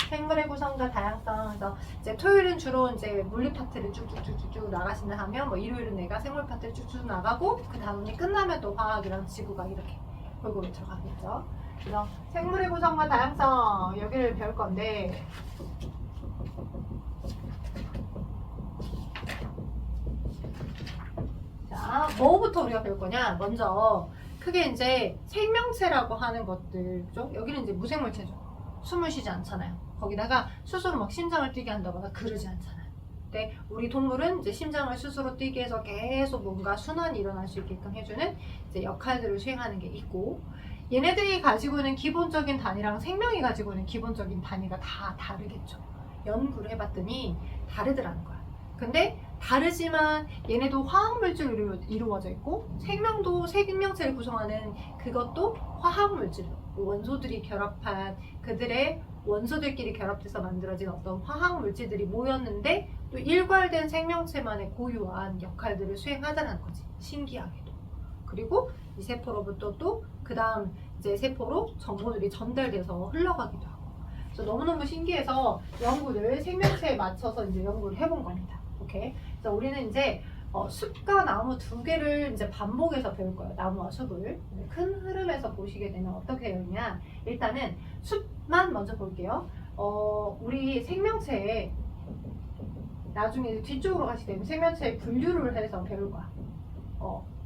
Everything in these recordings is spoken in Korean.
생물의 구성과 다양성. 그래서 이제 토요일은 주로 이제 물리 파트를 쭉쭉쭉쭉 나가신다 하면 뭐 일요일은 내가 생물 파트를 쭉쭉 나가고 그 다음에 끝나면 또 화학이랑 지구가 이렇게 골고루 들어가겠죠. 그래서 생물의 구성과 다양성 여기를 배울 건데 자, 뭐부터 우리가 배울 거냐? 먼저 크게 이제 생명체라고 하는 것들, 그죠? 여기는 이제 무생물체죠. 숨을 쉬지 않잖아요. 거기다가 스스로 막 심장을 뛰게 한다거나 그러지 않잖아요. 근데 우리 동물은 이제 심장을 스스로 뛰게 해서 계속 뭔가 순환이 일어날 수 있게끔 해주는 이제 역할들을 수행하는 게 있고, 얘네들이 가지고 있는 기본적인 단위랑 생명이 가지고 있는 기본적인 단위가 다 다르겠죠. 연구를 해봤더니 다르더라는 거야. 근데 다르지만 얘네도 화학물질로 이루어져 있고 생명도 생명체를 구성하는 그것도 화학물질로 원소들이 결합한 그들의 원소들끼리 결합돼서 만들어진 어떤 화학물질들이 모였는데 또 일괄된 생명체만의 고유한 역할들을 수행하다는 거지. 신기하게도. 그리고 이 세포로부터 또 그 다음 이제 세포로 정보들이 전달돼서 흘러가기도 하고. 그래서 너무너무 신기해서 연구를 생명체에 맞춰서 이제 연구를 해본 겁니다. 오케이. 그래서 우리는 이제 숲과 나무 두 개를 이제 반복해서 배울 거예요. 나무와 숲을. 큰 흐름에서 보시게 되면 어떻게 되느냐. 일단은 숲만 먼저 볼게요. 우리 생명체에 나중에 뒤쪽으로 가시게 되면 생명체의 분류를 해서 배울 거야.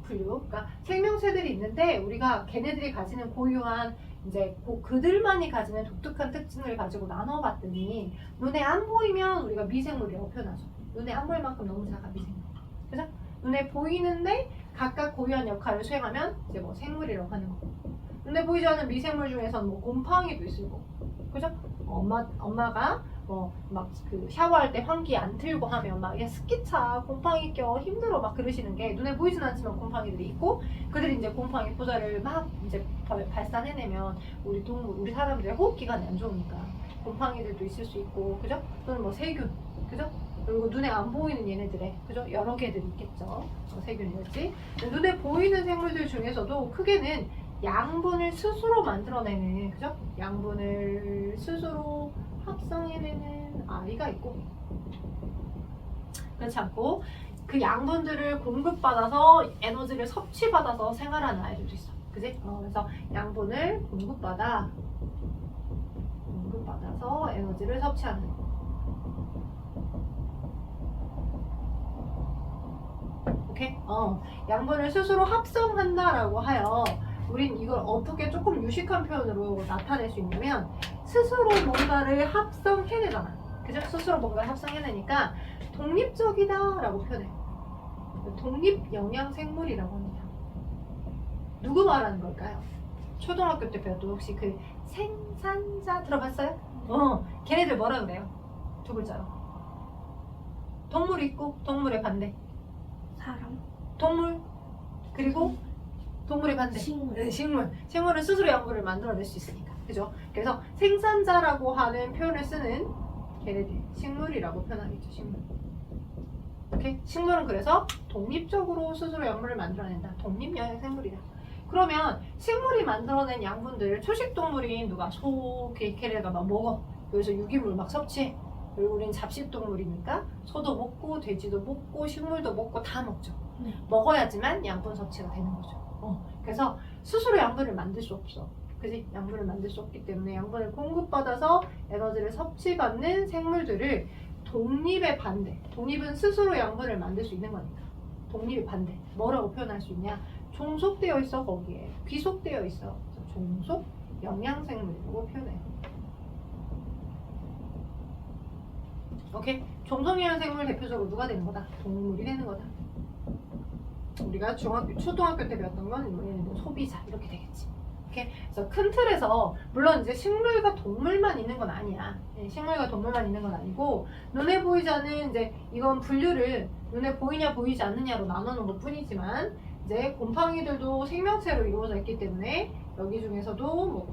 분류. 그러니까 생명체들이 있는데 우리가 걔네들이 가지는 고유한 이제 그들만이 가지는 독특한 특징을 가지고 나눠봤더니 눈에 안 보이면 우리가 미생물이라고 표현하죠. 눈에 안 보일 만큼 너무 작아 미생물. 그죠? 눈에 보이는데 각각 고유한 역할을 수행하면 이제 뭐 생물이라고 하는 거고. 눈에 보이지 않는 미생물 중에서는 뭐 곰팡이도 있을 거고. 그죠? 엄마가 막 그 샤워할 때 환기 안 틀고 하면 막 스키차 곰팡이 껴 힘들어 막 그러시는 게 눈에 보이진 않지만 곰팡이들이 있고 그들이 이제 곰팡이 포자를 막 이제 발산해내면 우리 동물, 우리 사람들의 호흡기관이 안 좋으니까 곰팡이들도 있을 수 있고, 그죠? 또는 뭐 세균, 그죠? 그리고 눈에 안 보이는 얘네들의, 그죠? 여러 개들이 있겠죠. 세균이랄지. 눈에 보이는 생물들 중에서도 크게는 양분을 스스로 만들어내는, 그죠? 양분을 스스로 합성해내는 아이가 있고, 그렇지 않고 그 양분들을 공급받아서 에너지를 섭취받아서 생활하는 아이들도 있어. 그지? 그래서 양분을 공급받아서 에너지를 섭취하는. 오케이? 양분을 스스로 합성한다라고 하여 우린 이걸 어떻게 조금 유식한 표현으로 나타낼 수 있냐면 스스로 뭔가를 합성해내잖아. 그죠? 스스로 뭔가를 합성해내니까 독립적이다 라고 표현해. 독립영양생물이라고 합니다. 누구 말하는 걸까요? 초등학교 때 배웠던 혹시 그 생산자 들어봤어요? 걔네들 뭐라 그래요? 두 글자로. 동물 있고 동물의 반대. 사람. 동물 그리고 동물의 반대. 식물. 네, 식물은 스스로 양분을 만들어낼 수 있으니까. 그죠? 그래서 생산자라고 하는 표현을 쓰는 걔네들 식물이라고 표현하겠죠. 식물. 오케이? 식물은 그래서 독립적으로 스스로 양분을 만들어낸다. 독립영양생물이다. 그러면 식물이 만들어낸 양분들을 초식동물인 누가 소, 걔네가 막 먹어. 그래서 유기물 막 섭취해. 그리고 우리는 잡식동물이니까 소도 먹고 돼지도 먹고 식물도 먹고 다 먹죠. 네. 먹어야지만 양분 섭취가 되는 거죠. 그래서 스스로 양분을 만들 수 없어. 그지? 양분을 만들 수 없기 때문에 양분을 공급받아서 에너지를 섭취받는 생물들을 독립의 반대. 독립은 스스로 양분을 만들 수 있는 거니까. 독립의 반대. 뭐라고 표현할 수 있냐? 종속되어 있어 거기에. 귀속되어 있어. 종속 영양생물이라고 표현해요. 오케이? 종속영양생물 대표적으로 누가 되는 거다? 동물이 되는 거다. 우리가 초등학교 때 배웠던 건 소비자 이렇게 되겠지. 오케이? 그래서 큰 틀에서 물론 이제 식물과 동물만 있는 건 아니야. 식물과 동물만 있는 건 아니고 눈에 보이지 않는 이제 이건 분류를 눈에 보이냐 보이지 않느냐로 나누는 것 뿐이지만 이제 곰팡이들도 생명체로 이루어져 있기 때문에 여기 중에서도 뭐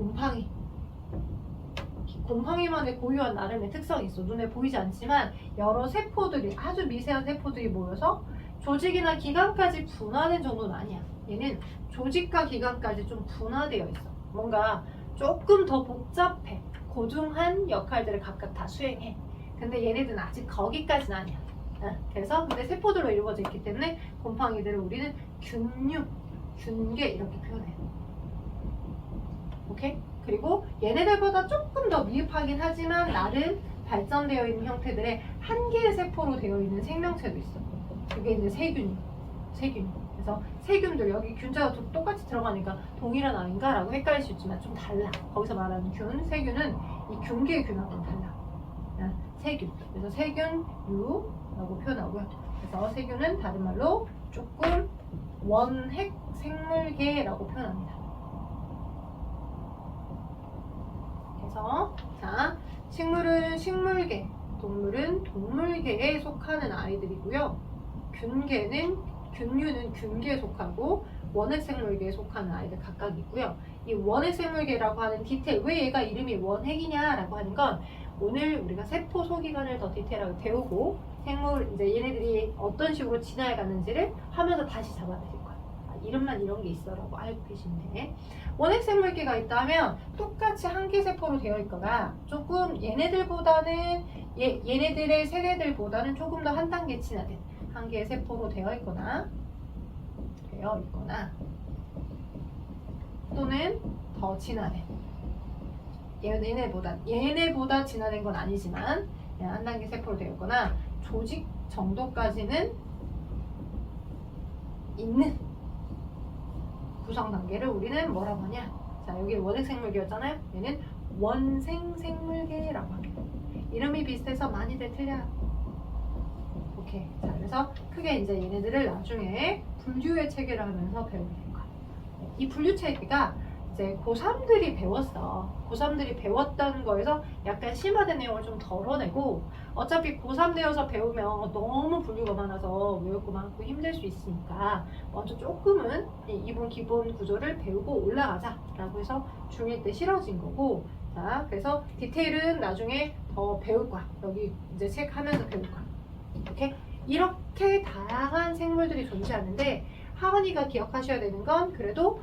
곰팡이만의 고유한 나름의 특성이 있어. 눈에 보이지 않지만 여러 세포들이 아주 미세한 세포들이 모여서 조직이나 기관까지 분화된 정도는 아니야. 얘는 조직과 기관까지 좀 분화되어 있어. 뭔가 조금 더 복잡해. 고중한 역할들을 각각 다 수행해. 근데 얘네들은 아직 거기까지는 아니야. 그래서 근데 세포들로 이루어져 있기 때문에 곰팡이들을 우리는 균류, 균계 이렇게 표현해요. 오케이? 그리고 얘네들보다 조금 더 미흡하긴 하지만 나름 발전되어 있는 형태들의 한 개의 세포로 되어 있는 생명체도 있어. 그게 이제 세균. 그래서 세균들 여기 균자가 똑같이 들어가니까 동일한 아인가? 라고 헷갈릴 수 있지만 좀 달라. 거기서 말하는 세균은 이 균계의 균하고는 달라. 세균. 그래서 세균류라고 표현하고요. 그래서 세균은 다른 말로 조금 원핵 생물계라고 표현합니다. 그래서 자, 식물은 식물계, 동물은 동물계에 속하는 아이들이고요. 균류는 균계에 속하고 원핵 생물계에 속하는 아이들 각각 있고요. 이 원핵 생물계라고 하는 디테일, 왜 얘가 이름이 원핵이냐라고 하는 건 오늘 우리가 세포 소기관을 더 디테일하게 배우고 생물 이제 얘네들이 어떤 식으로 진화해 갔는지를 하면서 다시 잡아드릴 거야. 이름만 이런 게 있어라고 알고 계시면 돼. 원핵 생물계가 있다면 똑같이 한 개 세포로 되어 있거나 조금 얘네들보다는 얘네들의 세대들보다는 조금 더 한 단계 진화된 한 개의 세포로 되어 있거나 또는 더 진화된 얘네보다 진화된 건 아니지만 그냥 한 단계 세포로 되어 있거나 조직 정도까지는 있는 구성 단계를 우리는 뭐라고 하냐? 자, 여기 원핵 생물계였잖아요. 얘는 원생 생물계라고 합니다. 이름이 비슷해서 많이들 틀려요. 오케이. 자, 그래서 크게 이제 얘네들을 나중에 분류의 체계를 하면서 배우게 될 거야. 이 분류 체계가 이제 고3들이 배웠어. 고3들이 배웠던 거에서 약간 심화된 내용을 좀 덜어내고 어차피 고3 되어서 배우면 너무 분류가 많아서 외울 거 많고 힘들 수 있으니까 먼저 조금은 이분 기본 구조를 배우고 올라가자 라고 해서 중1 때 실어진 거고 자, 그래서 디테일은 나중에 더 배울 거야. 여기 이제 책 하면서 배울 거야. 오케이? 이렇게 다양한 생물들이 존재하는데 하은이가 기억하셔야 되는 건 그래도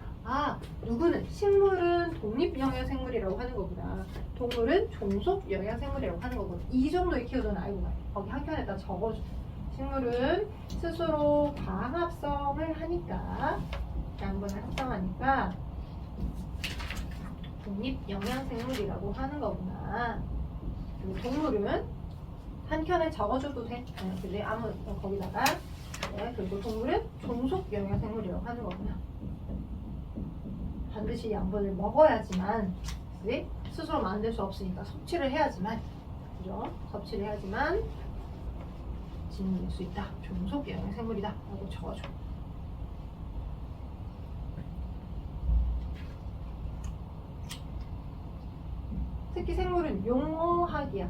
누구는 식물은 독립영양생물이라고 하는 거구나. 동물은 종속영양생물이라고 하는 거구나. 이 정도의 키워드는 알고 가요. 거기 한 켠에다 적어줘. 식물은 스스로 광합성을 하니까 양분을 합성하니까 독립영양생물이라고 하는 거구나. 그리고 동물은 한 켠에 적어줘도 돼. 근데 거기다가 그리고 동물은 종속영양생물이라고 하는 거구나. 반드시 양분을 먹어야지만 스스로 만들 수 없으니까 섭취를 해야지만 그죠? 섭취를 해야지만 진화될 수 있다. 종속 영양생물이다 라고 적어줘. 특히 생물은 용어학이야.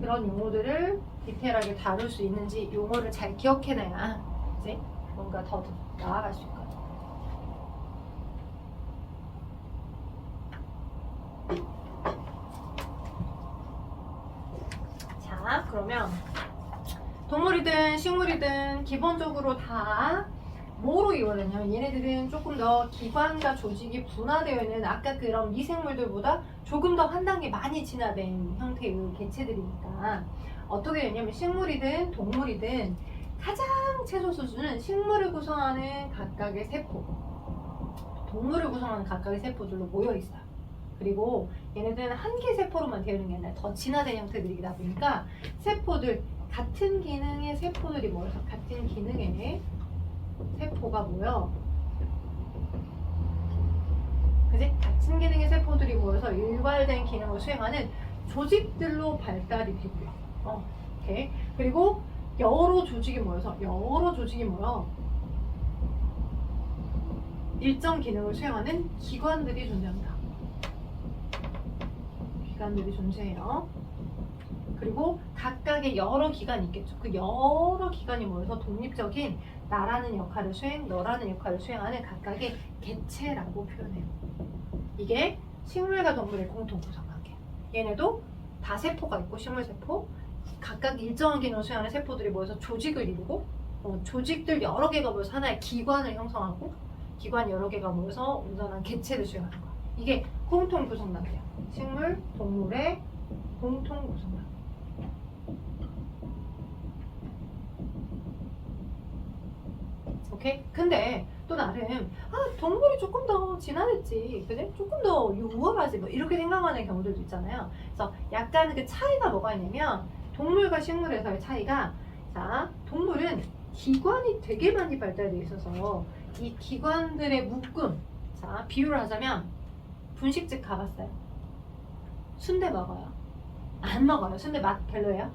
그런 용어들을 디테일하게 다룰 수 있는지 용어를 잘 기억해내야 이제 뭔가 더 나아갈 수 있거든. 자, 그러면 동물이든 식물이든 기본적으로 다 뭐로 이루어졌냐면 얘네들은 조금 더 기관과 조직이 분화되어 있는 아까 그런 미생물들보다 조금 더 한 단계 많이 진화된 형태의 개체들이니까 어떻게 되냐면 식물이든 동물이든 가장 최소 수준은 식물을 구성하는 각각의 세포, 동물을 구성하는 각각의 세포들로 모여 있어요. 그리고 얘네들은 한 개 세포로만 되어 있는 게 아니라 더 진화된 형태들이다 보니까 세포들, 같은 기능의 세포들이 모여서 같은 기능의 세포가 모여 그지? 같은 기능의 세포들이 모여서 일괄된 기능을 수행하는 조직들로 발달이 되고요. 오케이. 그리고 여러 조직이 모여 일정 기능을 수행하는 기관들이 존재합니다. 기관들이 존재해요. 그리고 각각의 여러 기관이 있겠죠. 그 여러 기관이 모여서 독립적인 나라는 역할을 너라는 역할을 수행하는 각각의 개체라고 표현해요. 이게 식물과 동물의 공통 구성관계예요. 얘네도 다 세포가 있고 식물세포, 각각 일정한 기능을 수행하는 세포들이 모여서 조직을 이루고 조직들 여러 개가 모여서 하나의 기관을 형성하고 기관 여러 개가 모여서 온전한 개체를 수행하는 거예요. 이게 공통 구성관계예요. 식물, 동물의 공통 구성력. 오케이? 근데 또 나름 동물이 조금 더 진화됐지, 그지? 조금 더 우월하지, 뭐 이렇게 생각하는 경우들도 있잖아요. 그래서 약간 그 차이가 뭐가 있냐면 동물과 식물에서의 차이가, 자, 동물은 기관이 되게 많이 발달되어 있어서 이 기관들의 묶음, 자, 비유를 하자면 분식집 가봤어요? 순대 먹어요? 안 먹어요? 순대 맛 별로예요?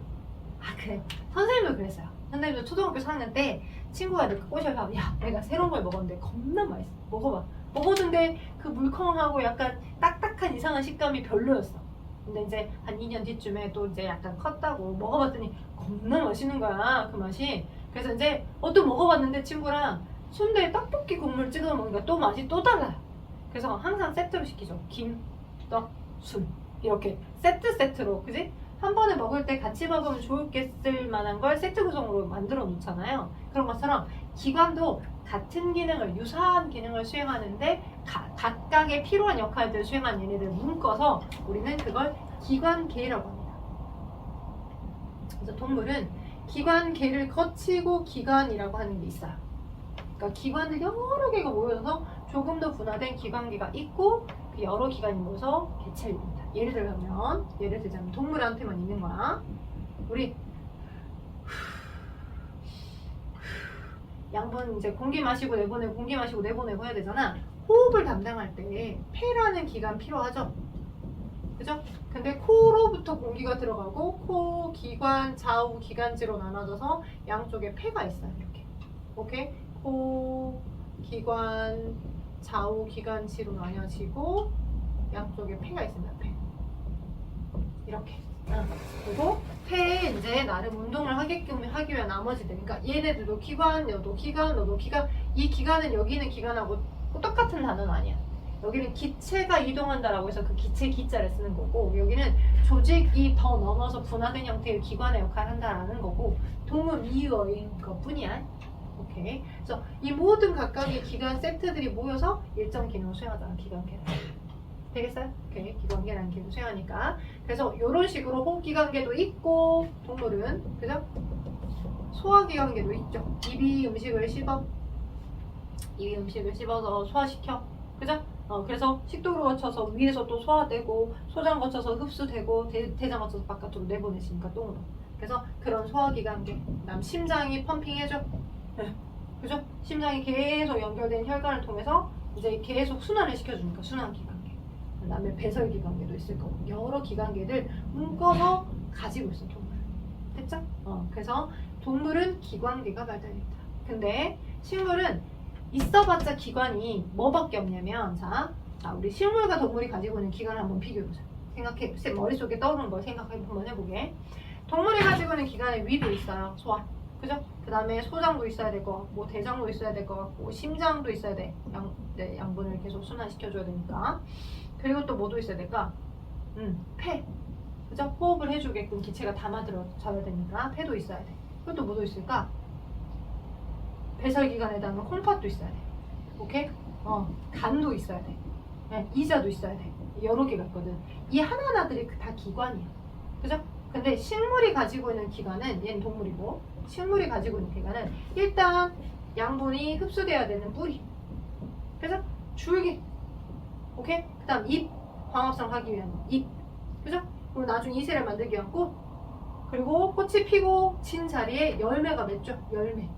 그래. 선생님도 그랬어요. 선생님도 초등학교 4학년 때 친구가 이렇게 꼬셔서, 야, 내가 새로운 걸 먹었는데 겁나 맛있어. 먹어봐. 먹었는데 그 물컹하고 약간 딱딱한 이상한 식감이 별로였어. 근데 이제 한 2년 뒤쯤에 또 이제 약간 컸다고 먹어봤더니 겁나 맛있는 거야, 그 맛이. 그래서 이제 또 먹어봤는데 친구랑 순대에 떡볶이 국물 찍어 먹으니까 또 맛이 또 달라요. 그래서 항상 세트로 시키죠. 김, 떡, 순. 이렇게 세트로, 그지? 한 번에 먹을 때 같이 먹으면 좋겠을 만한 걸 세트 구성으로 만들어 놓잖아요. 그런 것처럼 기관도 같은 기능을, 유사한 기능을 수행하는데 각각의 필요한 역할들을 수행한 얘네들 묶어서 우리는 그걸 기관계라고 합니다. 그래서 동물은 기관계를 거치고 기관이라고 하는 게 있어요. 그러니까 기관들 여러 개가 모여서 조금 더 분화된 기관계가 있고 그 여러 기관이 모여서 개체를 이룬다. 예를 들자면 동물한테만 있는 거야. 우리 양분 이제 공기 마시고 내보내고 공기 마시고 내보내고 해야 되잖아. 호흡을 담당할 때 폐라는 기관 필요하죠. 그죠? 근데 코로부터 공기가 들어가고 코 기관 좌우 기관지로 나눠져서 양쪽에 폐가 있어요. 이렇게. 오케이? 코 기관 좌우 기관지로 나뉘어지고 양쪽에 폐가 있습니다. 폐. 이렇게. 그리고 폐에 이제 나름 운동을 하게끔 하기 위한 나머지들. 그러니까 얘네들도 기관, 너도 기관, 너도 기관. 이 기관은 여기 있는 기관하고 똑같은 단어는 아니야. 여기는 기체가 이동한다라고 해서 그 기체 기자를 쓰는 거고, 여기는 조직이 더 넘어서 분화된 형태의 기관의 역할을 한다라는 거고, 동의어인 것 뿐이야. 오케이. 그래서 이 모든 각각의 기관 세트들이 모여서 일정 기능을 수행하잖아. 기관계는. 되겠어요? 오케이. 기관계라는 기능을 수행하니까. 그래서 이런 식으로 호흡기관계도 있고, 동물은, 그죠? 소화기관계도 있죠. 입이 음식을 씹어서 소화시켜. 그죠? 그래서 식도로 거쳐서 위에서 또 소화되고, 소장 거쳐서 흡수되고, 대장 거쳐서 바깥으로 내보내시니까 똥으로. 그래서 그런 소화기관계. 그다음 심장이 펌핑해줘. 네. 그죠? 심장이 계속 연결된 혈관을 통해서 이제 계속 순환을 시켜주니까 순환기관계. 그 다음에 배설기관계도 있을 거고, 여러 기관계들 묶어서 가지고 있어, 동물. 됐죠? 그래서 동물은 기관계가 발달했다. 근데 식물은 있어봤자 기관이 뭐밖에 없냐면, 자, 우리 식물과 동물이 가지고 있는 기관을 한번 비교해보자. 머릿속에 떠오르는 걸 한번 해보게. 동물이 가지고 있는 기관에 위도 있어요. 소화. 그죠? 그 다음에 소장도 있어야 될 거 같고, 대장도 있어야 될 거 같고, 심장도 있어야 돼. 양분을 계속 순환시켜줘야 되니까. 그리고 또 뭐도 있어야 될까? 폐. 그죠? 호흡을 해주게끔 기체가 담아들어져야 되니까 폐도 있어야 돼. 그리고 또 뭐도 있을까? 배설기관에다가 콩팥도 있어야 돼. 오케이? 간도 있어야 돼. 네, 이자도 있어야 돼. 여러 개가 있거든. 이 하나하나들이 다 기관이야. 그죠? 근데 식물이 가지고 있는 기관은, 얘는 동물이고, 식물이 가지고 있는 기관은 일단 양분이 흡수돼야 되는 뿌리. 그래서 줄기. 오케이? 그 다음 잎. 광합성 하기 위한 잎. 그죠? 그리고 나중에 이세를 만들기 위한 꽃. 그리고 꽃이 피고 진 자리에 열매가 맺죠. 열매.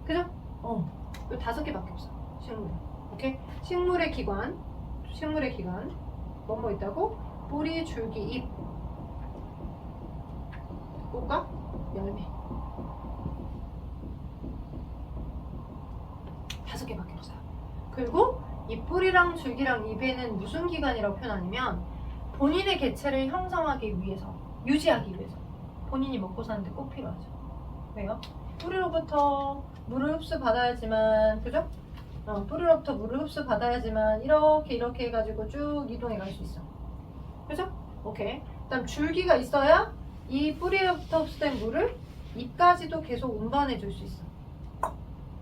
그죠? 이 5개밖에 없어. 식물에. 오케이? 식물의 기관. 뭐뭐 있다고? 뿌리, 줄기, 잎. 꽃과 열매. 5개밖에 없어요. 그리고 이 뿌리랑 줄기랑 잎에는 무슨 기관이라고 표현하냐면, 본인의 개체를 형성하기 위해서, 유지하기 위해서 본인이 먹고 사는데 꼭 필요하죠. 왜요? 뿌리로부터 물을 흡수받아야지만, 그죠? 뿌리로부터 물을 흡수받아야지만 이렇게 해가지고 쭉 이동해 갈 수 있어. 그죠? 오케이. 그 다음 줄기가 있어야 이 뿌리로부터 흡수된 물을 잎까지도 계속 운반해 줄 수 있어.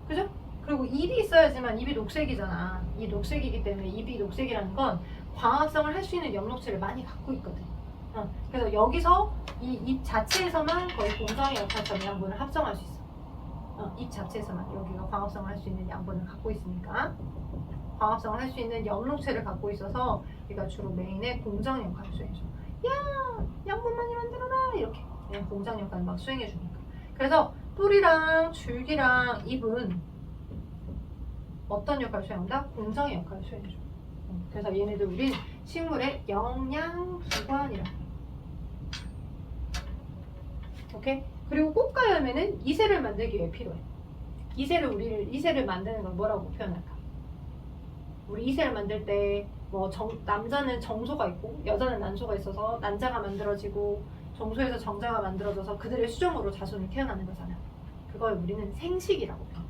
그죠? 그리고 잎이 있어야지만, 잎이 녹색이잖아. 이 녹색이기 때문에 잎이 녹색이라는 건 광합성을 할 수 있는 엽록체를 많이 갖고 있거든. 그래서 여기서 이 입 자체에서만 거의 공정의 역할처럼 양분을 합성할 수 있어. 입 자체에서만 여기가 광합성을 할 수 있는 양분을 갖고 있으니까 광합성을 할 수 있는 엽록체를 갖고 있어서 얘가 주로 메인의 공정 역할을 수행해줘. 야, 양분 많이 만들어라 이렇게 공정 역할을 막 수행해주니까. 그래서 뿌리랑 줄기랑 잎은 어떤 역할을 수행한다? 공정의 역할을 수행해줘. 그래서 얘네들 우린 식물의 영양기관이라. 오케이? 그리고 꽃과 열매는 이세를 만들기 위해 필요해. 이세를 만드는 걸 뭐라고 표현할까? 우리 이세를 만들 때 뭐 남자는 정소가 있고 여자는 난소가 있어서 난자가 만들어지고 정소에서 정자가 만들어져서 그들의 수정으로 자손이 태어나는 거잖아. 그걸 우리는 생식이라고 표현해.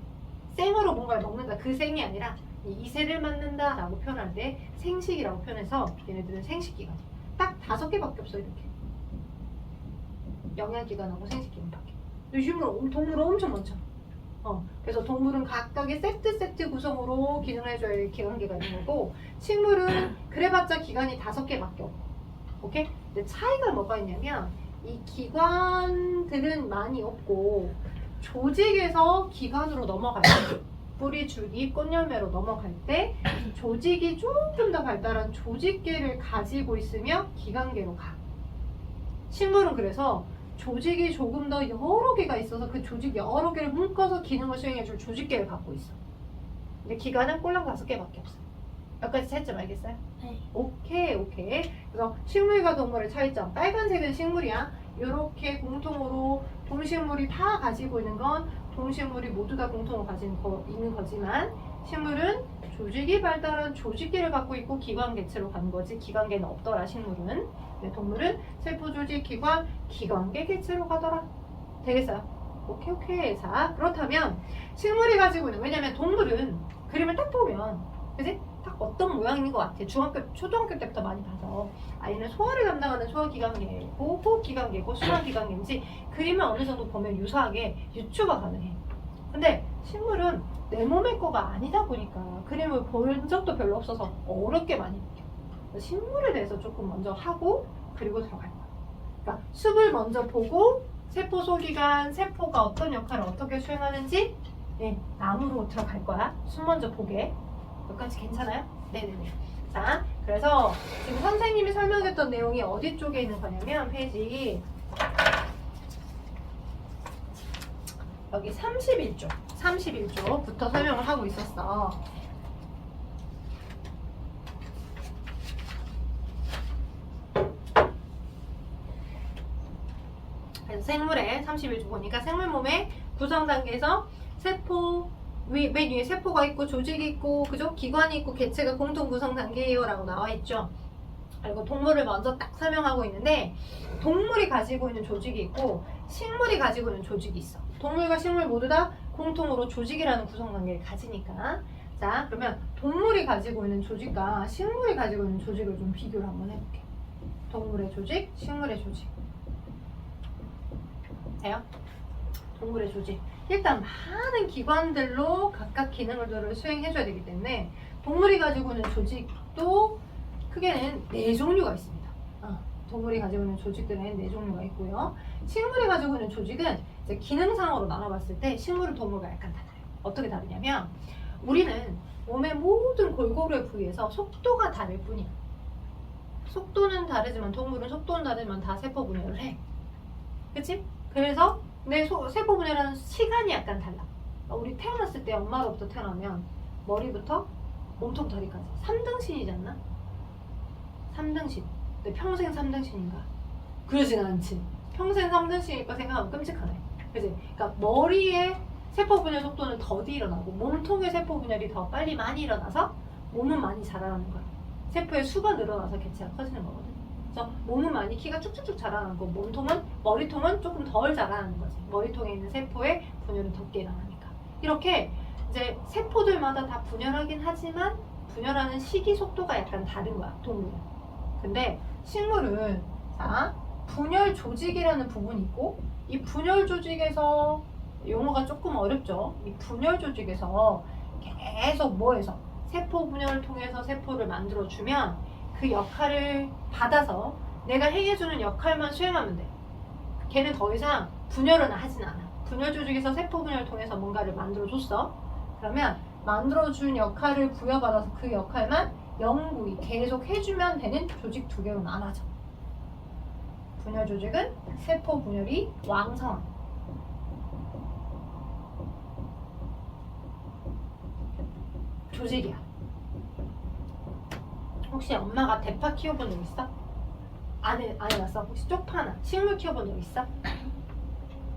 생으로 뭔가를 먹는다 그 생이 아니라 이세를 만든다 라고 표현할 때 생식이라고 표현해서 얘네들은 생식기관이야. 딱 5개밖에 없어 이렇게. 영양기관하고 생식기관밖에. 동물은 엄청 많죠. 그래서 동물은 각각의 세트 구성으로 기능을 해줘야 할 기관계가 있는 거고 식물은 그래봤자 기관이 5개밖에 없고. 오케이? 근데 차이가 뭐가 있냐면 이 기관들은 많이 없고 조직에서 기관으로 넘어갈 때 뿌리, 줄기, 꽃열매로 넘어갈 때 조직이 조금 더 발달한 조직계를 가지고 있으며 기관계로 가. 식물은 그래서 조직이 조금 더 여러 개가 있어서 그 조직 여러 개를 묶어서 기능을 수행해줄 조직계를 갖고 있어. 근데 기관은 꼴랑 5개밖에 없어. 여기까지 차이점 알겠어요? 네. 오케이. 그래서 식물과 동물의 차이점. 빨간색은 식물이야. 이렇게 공통으로 동식물이 다 가지고 있는 건 동식물이 모두 다 공통으로 가지고 있는 거지만 식물은 조직이 발달한 조직계를 갖고 있고 기관계체로 가는 거지 기관계는 없더라 식물은. 네, 동물은 세포 조직 기관 기관계 개체로 가더라. 되겠어요? 오케이. 자, 그렇다면 식물이 가지고 있는 왜냐면 동물은 그림을 딱 보면 그지? 딱 어떤 모양인 것 같아. 초등학교 때부터 많이 봐서 아이는 소화를 담당하는 소화기관계고 호흡기관계고 수화기관계인지 그림을 어느 정도 보면 유사하게 유추가 가능해. 근데 식물은 내 몸의 거가 아니다 보니까 그림을 본 적도 별로 없어서 어렵게 많이 느껴. 식물에 대해서 조금 먼저 하고 그리고 들어갈 거야. 그러니까 숲을 먼저 보고 세포 소기관, 세포가 어떤 역할을 어떻게 수행하는지 나무로 들어갈 거야. 숲 먼저 보게. 여기까지 괜찮아요? 네네네. 자, 그래서 지금 선생님이 설명했던 내용이 어디 쪽에 있는 거냐면 페이지 여기 31쪽부터 설명을 하고 있었어. 그래서 생물의 31쪽 보니까 생물 몸의 구성 단계에서 세포 맨 위에 세포가 있고 조직이 있고 그죠? 기관이 있고 개체가 공통 구성 단계예요 라고 나와 있죠. 그리고 동물을 먼저 딱 설명하고 있는데 동물이 가지고 있는 조직이 있고 식물이 가지고 있는 조직이 있어. 동물과 식물 모두 다 공통으로 조직이라는 구성 단계를 가지니까. 자, 그러면 동물이 가지고 있는 조직과 식물이 가지고 있는 조직을 좀 비교를 한번 해볼게. 동물의 조직, 식물의 조직. 돼요? 동물의 조직. 일단 많은 기관들로 각각 기능을 수행해줘야 되기 때문에 동물이 가지고 있는 조직도 크게는 4종류가 있습니다. 동물이 가지고 있는 조직들은 4종류가 있고요. 식물이 가지고 있는 조직은 이제 기능상으로 나눠봤을 때 식물은 동물과 약간 달라요. 어떻게 다르냐면 우리는 몸의 모든 골고루의 부위에서 속도가 다를 뿐이야. 속도는 다르지만 동물은 속도는 다르지만 다 세포 분열을 해. 그치? 그래서 내 세포 분열하는 시간이 약간 달라. 우리 태어났을 때 엄마로부터 태어나면 머리부터 몸통 다리까지 3등신이지 않나? 3등신. 근데 평생 3등신인가? 그러진 않지. 평생 3등신이니까 생각하면 끔찍하네. 그치? 그러니까 머리의 세포 분열 속도는 더디 일어나고 몸통의 세포 분열이 더 빨리 많이 일어나서 몸은 많이 자라나는 거야. 세포의 수가 늘어나서 개체가 커지는 거거든. 그래서 몸은 많이 키가 쭉쭉쭉 자라나고 머리통은 조금 덜 자라나는 거지. 머리통에 있는 세포의 분열은 적게 일어나니까. 이렇게 이제 세포들마다 다 분열하긴 하지만 분열하는 시기 속도가 약간 다른 거야, 동물은. 근데 식물은 자, 분열 조직이라는 부분이 있고 이 분열 조직에서 용어가 조금 어렵죠. 이 분열 조직에서 계속 뭐해서 세포 분열을 통해서 세포를 만들어주면 그 역할을 받아서 내가 행해주는 역할만 수행하면 돼. 걔는 더 이상 분열은 하진 않아. 분열 조직에서 세포 분열을 통해서 뭔가를 만들어줬어. 그러면 만들어준 역할을 부여받아서 그 역할만 영구히 계속 해주면 되는 조직 두 개로 나눠져. 분열 조직은 세포 분열이 왕성한 조직이야. 혹시 엄마가 대파 키워본 적 있어? 안 해봤어? 혹시 쪽파나 식물 키워본 적 있어?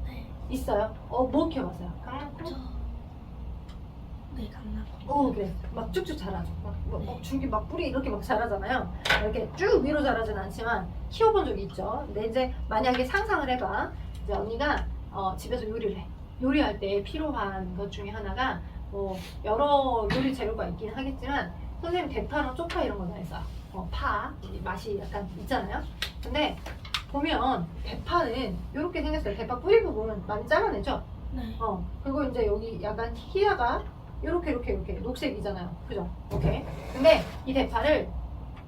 네. 있어요? 뭐 키워봤어요? 강낭콩? 네, 강낭콩. 그래. 막 쭉쭉 자라죠. 줄기 막 뿌리 이렇게 막 자라잖아요. 이렇게 쭉 위로 자라진 않지만 키워본 적이 있죠. 근데 이제 만약에 상상을 해봐. 이제 언니가 집에서 요리를 해. 요리할 때 필요한 것 중에 하나가 여러 요리 재료가 있긴 하겠지만 선생님 대파랑 쪽파 이런 거 다 했어요. 파 맛이 약간 있잖아요. 근데 보면 대파는 이렇게 생겼어요. 대파 뿌리 부분 많이 잘라내죠. 네. 그리고 이제 여기 약간 희야가 이렇게 녹색이잖아요. 그죠? 오케이. 근데 이 대파를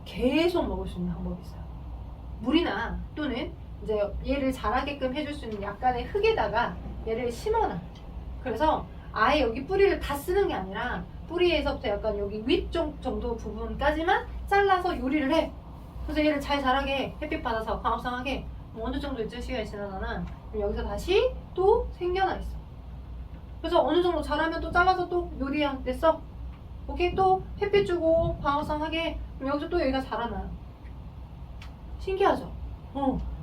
계속 먹을 수 있는 방법이 있어요. 물이나 또는 이제 얘를 자라게끔 해줄 수 있는 약간의 흙에다가 얘를 심어놔. 그래서 아예 여기 뿌리를 다 쓰는 게 아니라 뿌리에서부터 약간 여기 위쪽 정도 부분까지만 잘라서 요리를 해. 그래서 얘를 잘 자라게 햇빛 받아서 광합성하게 어느 정도 일정 시간이 지나잖아. 그럼 여기서 다시 또 생겨나 있어. 그래서 어느 정도 자라면 또 잘라서 또 요리한테 써. 오케이? 또 햇빛 주고 광합성하게 그럼 여기서 또 얘가 자라나요. 신기하죠?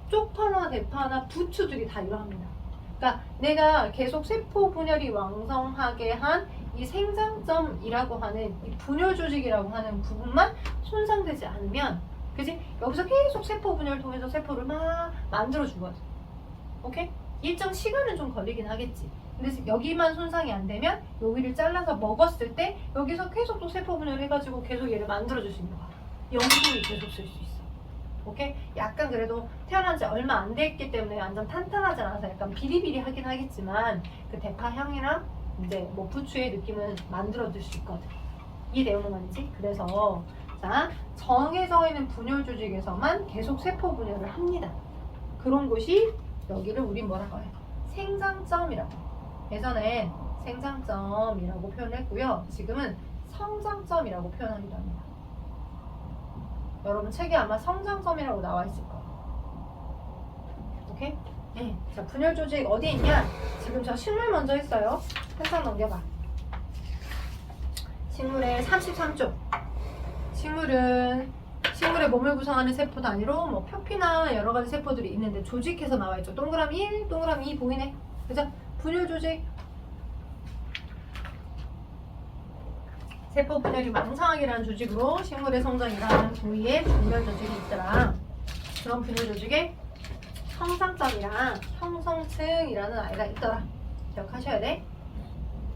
쪽파나 대파나 부추들이 다 이러합니다. 그러니까 내가 계속 세포 분열이 왕성하게 한 이 생장점이라고 하는 이 분열 조직이라고 하는 부분만 손상되지 않으면, 그지? 여기서 계속 세포 분열을 통해서 세포를 막 만들어 주거든. 오케이? 일정 시간은 좀 걸리긴 하겠지. 근데 여기만 손상이 안 되면 여기를 잘라서 먹었을 때 여기서 계속 또 세포 분열을 해가지고 계속 얘를 만들어 줄 수 있는 거야. 영구히 계속 쓸 수 있어. 오케이? 약간 그래도 태어난 지 얼마 안 됐기 때문에 완전 탄탄하지 않아서 약간 비리비리하긴 하겠지만 그 대파 향이랑 이제 뭐 부추의 느낌은 만들어줄 수 있거든. 이 내용은 말이지. 그래서 자, 정해져 있는 분열 조직에서만 계속 세포 분열을 합니다. 그런 곳이 여기를 우린 뭐라고 해요? 생장점이라고 해요. 예전엔 생장점이라고 표현을 했고요. 지금은 성장점이라고 표현하기도 합니다. 여러분 책에 아마 성장점이라고 나와 있을 거예요. 오케이? 네. 자, 분열 조직 어디에 있냐? 지금 저 식물 먼저 했어요. 한참 넘겨봐. 식물의 33쪽. 식물의 몸을 구성하는 세포 단위로 뭐 표피나 여러 가지 세포들이 있는데 조직해서 나와 있죠. 동그라미 1, 동그라미 2 보이네. 그죠? 분열 조직. 세포 분열이 왕성하게라는 조직으로 식물의 성장이라는 부위에 분열 조직이 있더라. 그런 분열 조직에 성장점이랑 형성층이라는 아이가 있더라. 기억하셔야 돼.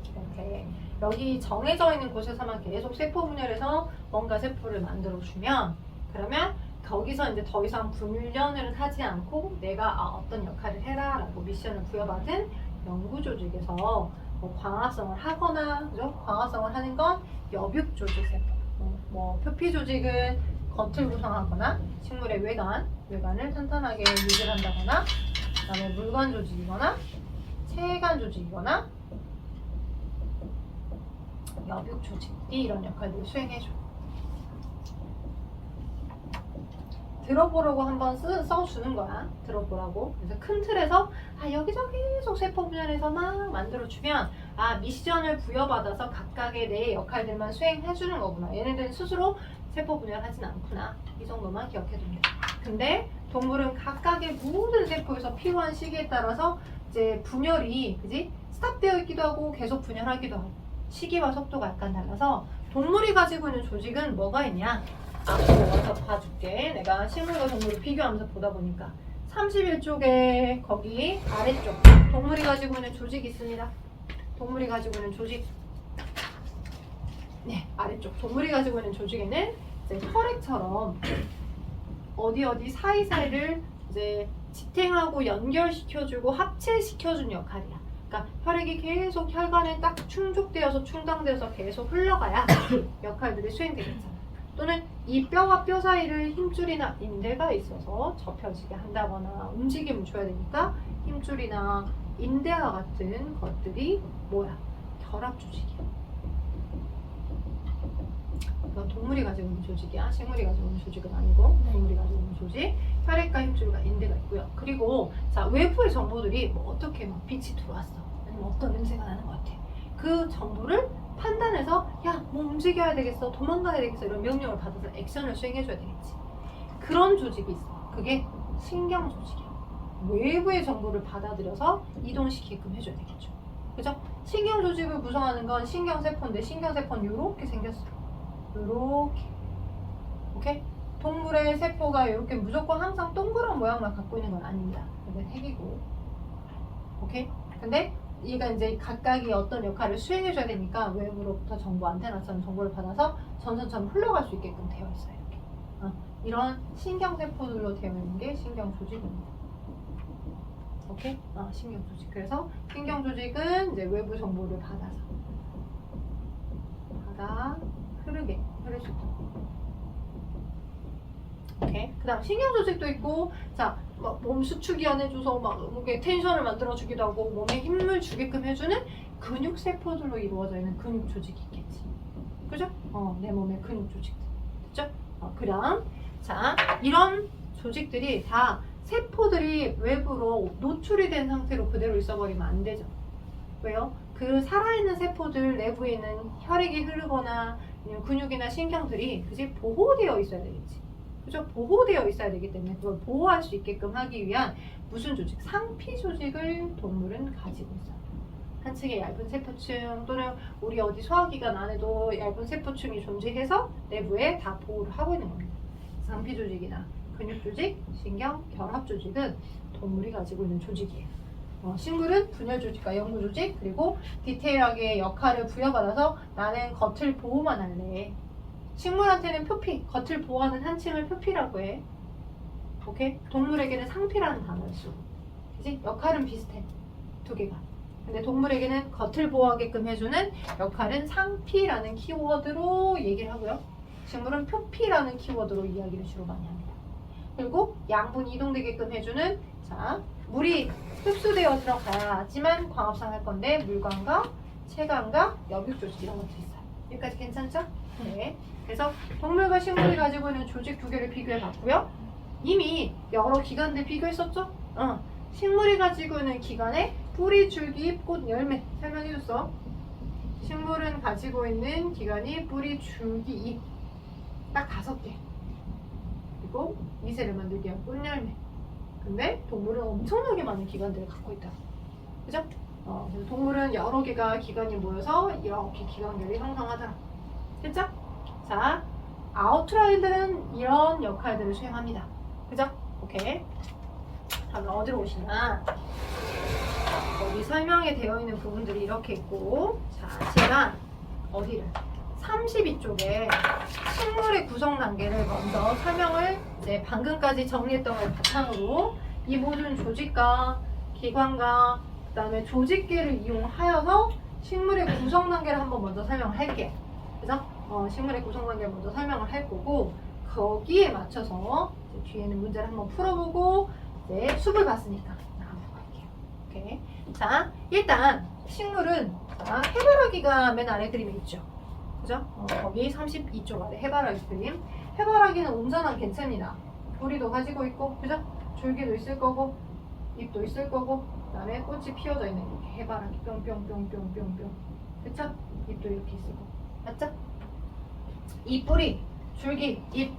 이렇게 여기 정해져 있는 곳에서만 계속 세포 분열해서 뭔가 세포를 만들어주면, 그러면 거기서 이제 더 이상 훈련을 하지 않고 내가 어떤 역할을 해라 라고 미션을 부여받은 연구 조직에서 뭐 광합성을 하거나, 그죠? 광합성을 하는 건 여벽 조직 세포. 뭐 표피 조직은 겉을 구성하거나 식물의 외관을 탄탄하게 유지를 한다거나, 그 다음에 물관 조직이거나 체관 조직이거나 여벽 조직이 이런 역할들을 수행해줘. 들어보라고 한번 써주는 거야. 들어보라고. 그래서 큰 틀에서 여기서 계속 세포 분열해서 막 만들어주면 미션을 부여받아서 각각의 내 역할들만 수행해주는 거구나. 얘네들은 스스로 세포 분열하진 않구나. 이 정도만 기억해두면 돼. 근데 동물은 각각의 모든 세포에서 필요한 시기에 따라서 이제 분열이, 그지? 스탑되어 있기도 하고 계속 분열하기도 하고 시기와 속도가 약간 달라서 동물이 가지고 있는 조직은 뭐가 있냐? 앞으로 와서 봐줄게. 내가 식물과 동물을 비교하면서 보다 보니까 31쪽에 거기 아래쪽 동물이 가지고 있는 조직이 있습니다. 동물이 가지고 있는 조직. 네, 아래쪽 동물이 가지고 있는 조직에는 이제 혈액처럼 어디 사이사이를 이제 지탱하고 연결시켜주고 합체시켜주는 역할이야. 그러니까 혈액이 계속 혈관에 딱 충족되어서 충당되어서 계속 흘러가야 역할들이 수행되겠잖아. 또는 이 뼈와 뼈 사이를 힘줄이나 인대가 있어서 접혀지게 한다거나 움직임을 줘야 되니까 힘줄이나 인대와 같은 것들이 뭐야? 결합 조직이야. 이건 동물이 가지고 있는 조직이야. 식물이 가지고 있는 조직은 아니고 동물이 가지고 있는 조직. 혈액과 힘줄과 인대가 있고요. 그리고 자, 외부의 정보들이 뭐 어떻게 막 빛이 들어왔어. 아니면 어떤 냄새가 나는 것 같아. 그 정보를 판단해서 야, 뭐 움직여야 되겠어. 도망가야 되겠어. 이런 명령을 받아서 액션을 수행해줘야 되겠지. 그런 조직이 있어. 그게 신경 조직이야. 외부의 정보를 받아들여서 이동시키게끔 해줘야 되겠죠. 그죠? 신경 조직을 구성하는 건 신경세포인데 신경세포는 이렇게 생겼어요. 이렇게. 오케이? 동물의 세포가 이렇게 무조건 항상 동그란 모양만 갖고 있는 건 아닙니다. 이게 핵이고. 오케이? 근데 얘가 이제 각각이 어떤 역할을 수행해줘야 되니까 외부로부터 정보, 안테나처럼 정보를 받아서 전선처럼 흘러갈 수 있게끔 되어 있어요. 이렇게. 이런 신경세포들로 되어 있는 게 신경조직입니다. 오케이? 신경조직. 그래서 신경조직은 이제 외부 정보를 받아서 흐를 수 있도록. 오케이. 그 다음 신경조직도 있고, 자, 막 몸 수축이 안해줘서 막 몸에 텐션을 만들어주기도 하고 몸에 힘을 주게끔 해주는 근육세포들로 이루어져 있는 근육조직이 있겠지. 그죠? 내 몸의 근육조직들. 됐죠? 그럼 자, 이런 조직들이 다 세포들이 외부로 노출이 된 상태로 그대로 있어버리면 안 되죠. 왜요? 그 살아있는 세포들 내부에 있는 혈액이 흐르거나 아니면 근육이나 신경들이 그지 보호되어 있어야 되겠지. 그죠? 보호되어 있어야 되기 때문에 그걸 보호할 수 있게끔 하기 위한 무슨 조직? 상피 조직을 동물은 가지고 있어요. 한 층의 얇은 세포층 또는 우리 어디 소화기관 안에도 얇은 세포층이 존재해서 내부에 다 보호를 하고 있는 겁니다. 상피 조직이나 근육 조직, 신경, 결합 조직은 동물이 가지고 있는 조직이에요. 식물은 분열 조직과 연구 조직, 그리고 디테일하게 역할을 부여받아서 나는 겉을 보호만 할래. 식물한테는 표피, 겉을 보호하는 한 층을 표피라고 해. 오케이? 동물에게는 상피라는 단어를 쓰고. 그치? 역할은 비슷해. 두 개가. 근데 동물에게는 겉을 보호하게끔 해주는 역할은 상피라는 키워드로 얘기를 하고요. 식물은 표피라는 키워드로 이야기를 주로 많이 합니다. 그리고 양분이 이동되게끔 해주는, 자, 물이 흡수되어 들어가야지만 광합성 할 건데 물광과 체광과 엽육조직 이런 것도 있어요. 여기까지 괜찮죠? 네. 그래서 동물과 식물이 가지고 있는 조직 두 개를 비교해 봤고요. 이미 여러 기관들 비교했었죠? 식물이 가지고 있는 기관에 뿌리, 줄기, 잎, 꽃, 열매 설명해줬어. 식물은 가지고 있는 기관이 뿌리, 줄기, 잎 딱 5개. 그리고 미세를 만들기 위한 꽃, 열매. 근데 동물은 엄청나게 많은 기관들을 갖고 있다. 그죠? 그래서 동물은 여러 개가 기관이 모여서 이렇게 기관결이 형성하더라. 됐죠? 자, 아웃라인들은 이런 역할들을 수행합니다. 그죠? 오케이. 다음 어디로 오시나? 여기 설명에 되어 있는 부분들이 이렇게 있고, 자, 제가 어디를? 32쪽에 식물의 구성 단계를 먼저 설명을 이제 방금까지 정리했던 걸 바탕으로 이 모든 조직과 기관과 그 다음에 조직계를 이용하여서 식물의 구성 단계를 한번 먼저 설명을 할게요. 그래서 식물의 구성 단계를 먼저 설명을 할 거고 거기에 맞춰서 이제 뒤에는 문제를 한번 풀어보고 이제 수업을 봤으니까 한번 볼게요. 오케이. 자, 일단 식물은 해바라기가 맨 아래 그림에 있죠. 그죠? 거기 32쪽 아래 해바라기 그림. 해바라기는 온전한 개체입니다. 뿌리도 가지고 있고, 그죠? 줄기도 있을 거고, 잎도 있을 거고, 그 다음에 꽃이 피어져 있는 이렇게 해바라기 뿅뿅뿅뿅뿅뿅. 그쵸? 잎도 이렇게 있을 거고. 맞죠? 이 뿌리, 줄기, 잎,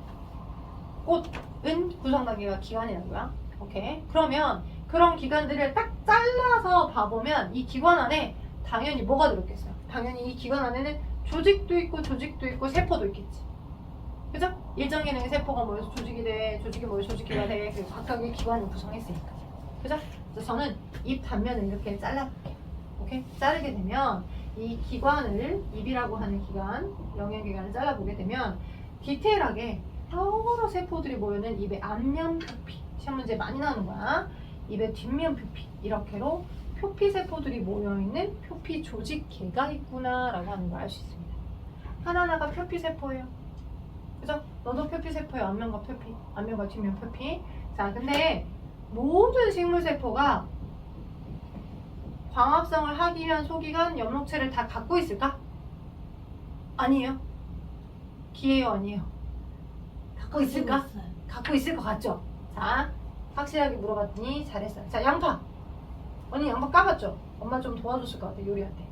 꽃은 구성 단계가 기관이라고요. 오케이. 그러면 그런 기관들을 딱 잘라서 봐보면 이 기관 안에 당연히 뭐가 들었겠어요? 당연히 이 기관 안에는 조직도 있고 세포도 있겠지. 그죠? 일정 기능의 세포가 모여서 조직이 돼, 조직이 모여서 조직기가 돼. 그리고 각각의 기관을 구성했으니까. 그죠? 그래서 저는 잎 단면을 이렇게 잘라볼게요. 오케이? 자르게 되면 이 기관을, 잎이라고 하는 기관, 영양기관을 잘라보게 되면 디테일하게 여러 세포들이 모여있는 잎의 앞면 표피. 시험 문제 많이 나오는 거야. 잎의 뒷면 표피. 이렇게로 표피 세포들이 모여있는 표피 조직계가 있구나 라고 하는 걸 알 수 있습니다. 하나하나가 표피 세포예요. 그죠? 너도 표피세포야. 앞면과 표피, 앞면과 뒷면 표피. 자, 근데 모든 식물세포가 광합성을 하기 위한 소기관 엽록체를 다 갖고 있을까? 아니에요. 기회요, 아니에요. 갖고 있을까? 있어요. 갖고 있을 것 같죠? 자, 확실하게 물어봤더니 잘했어요. 자, 양파. 언니 양파 까봤죠? 엄마 좀 도와줬을 것 같아, 요리할 때.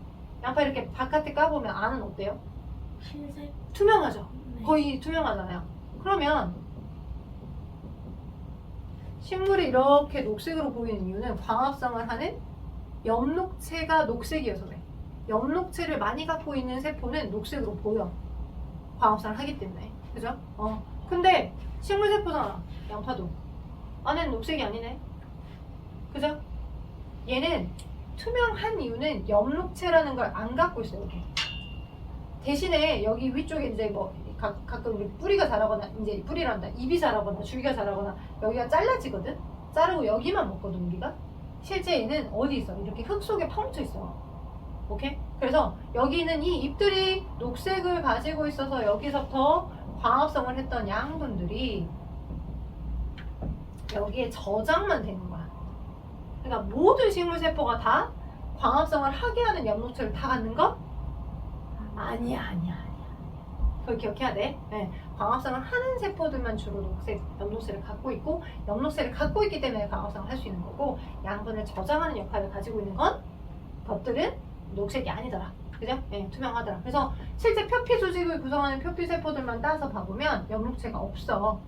양파 이렇게 바깥에 까보면 안은 어때요? 흰색. 투명하죠? 네. 거의 투명하잖아요. 그러면 식물이 이렇게 녹색으로 보이는 이유는 광합성을 하는 엽록체가 녹색이어서 그래. 엽록체를 많이 갖고 있는 세포는 녹색으로 보여. 광합성을 하기 때문에. 그죠? 근데 식물세포잖아. 양파도. 안에는 녹색이 아니네. 그죠? 얘는 투명한 이유는 엽록체라는 걸 안 갖고 있어요. 이렇게. 대신에 여기 위쪽에 이제 뭐 가끔 우리 뿌리가 자라거나 이제 뿌리란다. 잎이 자라거나 줄기가 자라거나 여기가 잘라지거든. 자르고 여기만 먹거든 우리가. 실제 얘는 어디 있어? 이렇게 흙 속에 파묻혀 있어. 오케이? 그래서 여기 있는 이 잎들이 녹색을 가지고 있어서 여기서부터 광합성을 했던 양분들이 여기에 저장만 되는 거야. 그러니까 모든 식물세포가 다 광합성을 하게 하는 엽록체를 다 갖는 거? 아니야. 그걸 기억해야 돼. 네. 광합성을 하는 세포들만 주로 녹색, 엽록체를 갖고 있고 엽록체를 갖고 있기 때문에 광합성을 할 수 있는 거고 양분을 저장하는 역할을 가지고 있는 것들은 녹색이 아니더라. 그죠? 네, 투명하더라. 그래서 실제 표피 조직을 구성하는 표피 세포들만 따서 봐보면 엽록체가 없어.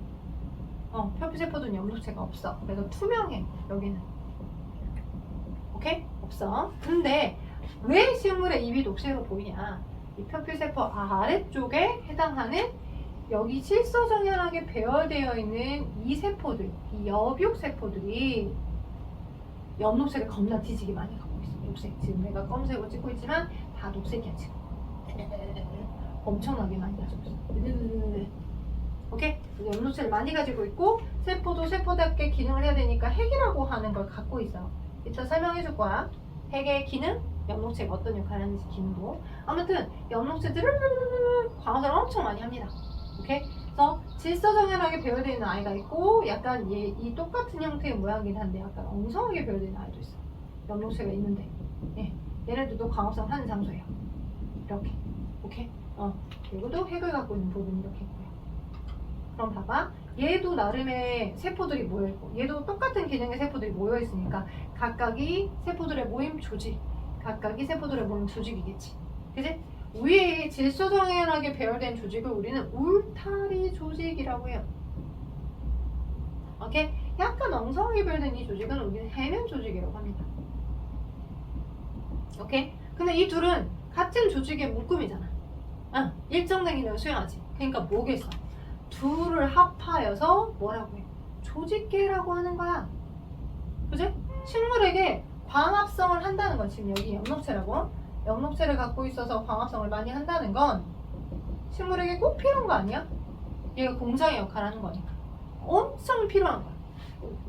표피 세포들은 엽록체가 없어. 그래서 투명해. 여기는. 오케이? 없어. 근데 왜 식물의 잎이 녹색으로 보이냐? 이 표피세포 아래쪽에 해당하는 여기 질서정연하게 배열되어 있는 이 세포들, 이 엽육세포들이 엽록색을 겁나 뒤지게 많이 갖고 있어. 녹색. 지금 내가 검색으로 찍고 있지만 다 녹색이야 지금. 엄청나게 많이 가지고 있어. 오케이? 엽록체를 많이 가지고 있고 세포도 세포답게 기능을 해야 되니까 핵이라고 하는 걸 갖고 있어. 이따 설명해 줄 거야. 핵의 기능, 엽록체가 어떤 역할을 하는지 기능도. 아무튼 엽록체들을 광합성을 엄청 많이 합니다. 오케이? 그래서 질서정연하게 배열되어 있는 아이가 있고 약간 이 똑같은 형태의 모양이긴 한데 약간 엉성하게 배열되어 있는 아이도 있어. 엽록체가 있는데 얘네들도 광합성을 하는 장소예요. 이렇게. 오케이? 그리고도 핵을 갖고 있는 부분이 이렇게 있고요. 그럼 봐봐. 얘도 나름의 세포들이 모여있고 얘도 똑같은 기능의 세포들이 모여있으니까 각각이 세포들의 모임 조직, 각각이 세포들의 모임 조직이겠지. 그치? 위에 질서정연하게 배열된 조직을 우리는 울타리 조직이라고 해요. 오케이? 약간 엉성하게 배열된 이 조직은 우리는 해면 조직이라고 합니다. 오케이? 근데 이 둘은 같은 조직의 묶음이잖아. 일정된 기능을 수행하지. 그러니까 뭐겠어? 둘을 합하여서 뭐라고 해? 조직계라고 하는 거야. 그지? 식물에게 광합성을 한다는 건 지금 여기 엽록체라고 엽록체를 갖고 있어서 광합성을 많이 한다는 건 식물에게 꼭 필요한 거 아니야? 얘가 공장의 역할을 하는 거니까 엄청 필요한 거야.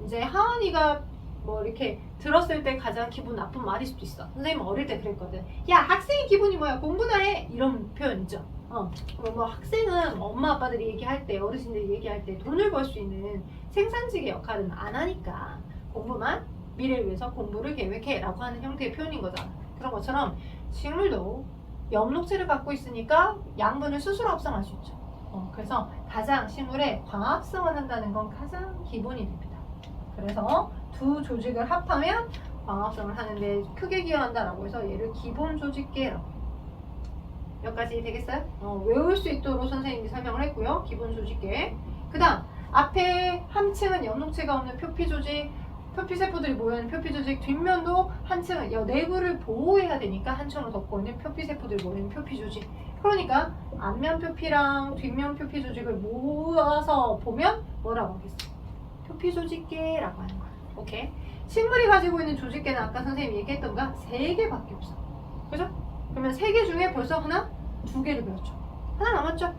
이제 하은이가 뭐 이렇게 들었을 때 가장 기분 나쁜 말일 수도 있어. 선생님 어릴 때 그랬거든. 야, 학생의 기분이 뭐야? 공부나 해! 이런 표현 있죠. 뭐 학생은 엄마 아빠들이 얘기할 때, 어르신들이 얘기할 때 돈을 벌 수 있는 생산직의 역할은 안 하니까 공부만, 미래를 위해서 공부를 계획해 라고 하는 형태의 표현인 거잖아. 그런 것처럼 식물도 엽록체를 갖고 있으니까 양분을 스스로 합성할 수 있죠. 그래서 가장 식물에 광합성을 한다는 건 가장 기본이 됩니다. 그래서 두 조직을 합하면 광합성을 하는데 크게 기여한다라고 해서 얘를 기본 조직계라고 해요. 여기까지 되겠어요? 외울 수 있도록 선생님이 설명을 했고요. 기본 조직계. 그 다음 앞에 한 층은 엽록체가 없는 표피 조직, 표피 세포들이 모여있는 표피 조직, 뒷면도 한 층은 내부를 보호해야 되니까 한 층을 덮고 있는 표피 세포들이 모여있는 표피 조직. 그러니까 앞면 표피랑 뒷면 표피 조직을 모아서 보면 뭐라고 하겠어? 표피 조직계라고 하는 거야. 오케이? 식물이 가지고 있는 조직계는 아까 선생님이 얘기했던 거 3개밖에 없어. 그죠? 그러면 3개 중에 벌써 하나, 2개를 배웠죠. 하나 남았죠?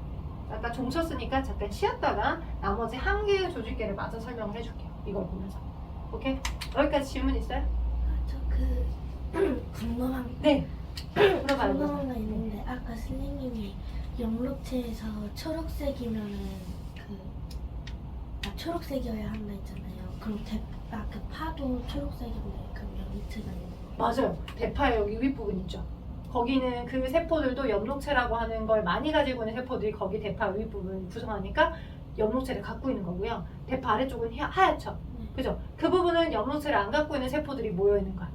아까 종 쳤으니까 잠깐 쉬었다가 나머지 1개의 조직계를 마저 설명을 해줄게요. 이걸 보면서. 오케이? 여기까지 질문 있어요? 저 궁금한 네. 물어봐요. 궁금한 거 있는데 아까 선생님이 영록체에서 초록색이면은 초록색이어야 한다 했잖아요. 그럼 그 파도 초록색인데 그럼 영록체가 있는 거. 맞아요. 대파의 여기 윗부분 있죠. 거기는 그 세포들도 엽록체라고 하는 걸 많이 가지고 있는 세포들이 거기 대파 윗부분 구성하니까 엽록체를 갖고 있는 거고요. 대파 아래쪽은 하얗죠. 그죠? 그 부분은 엽록체를 안 갖고 있는 세포들이 모여 있는 거야.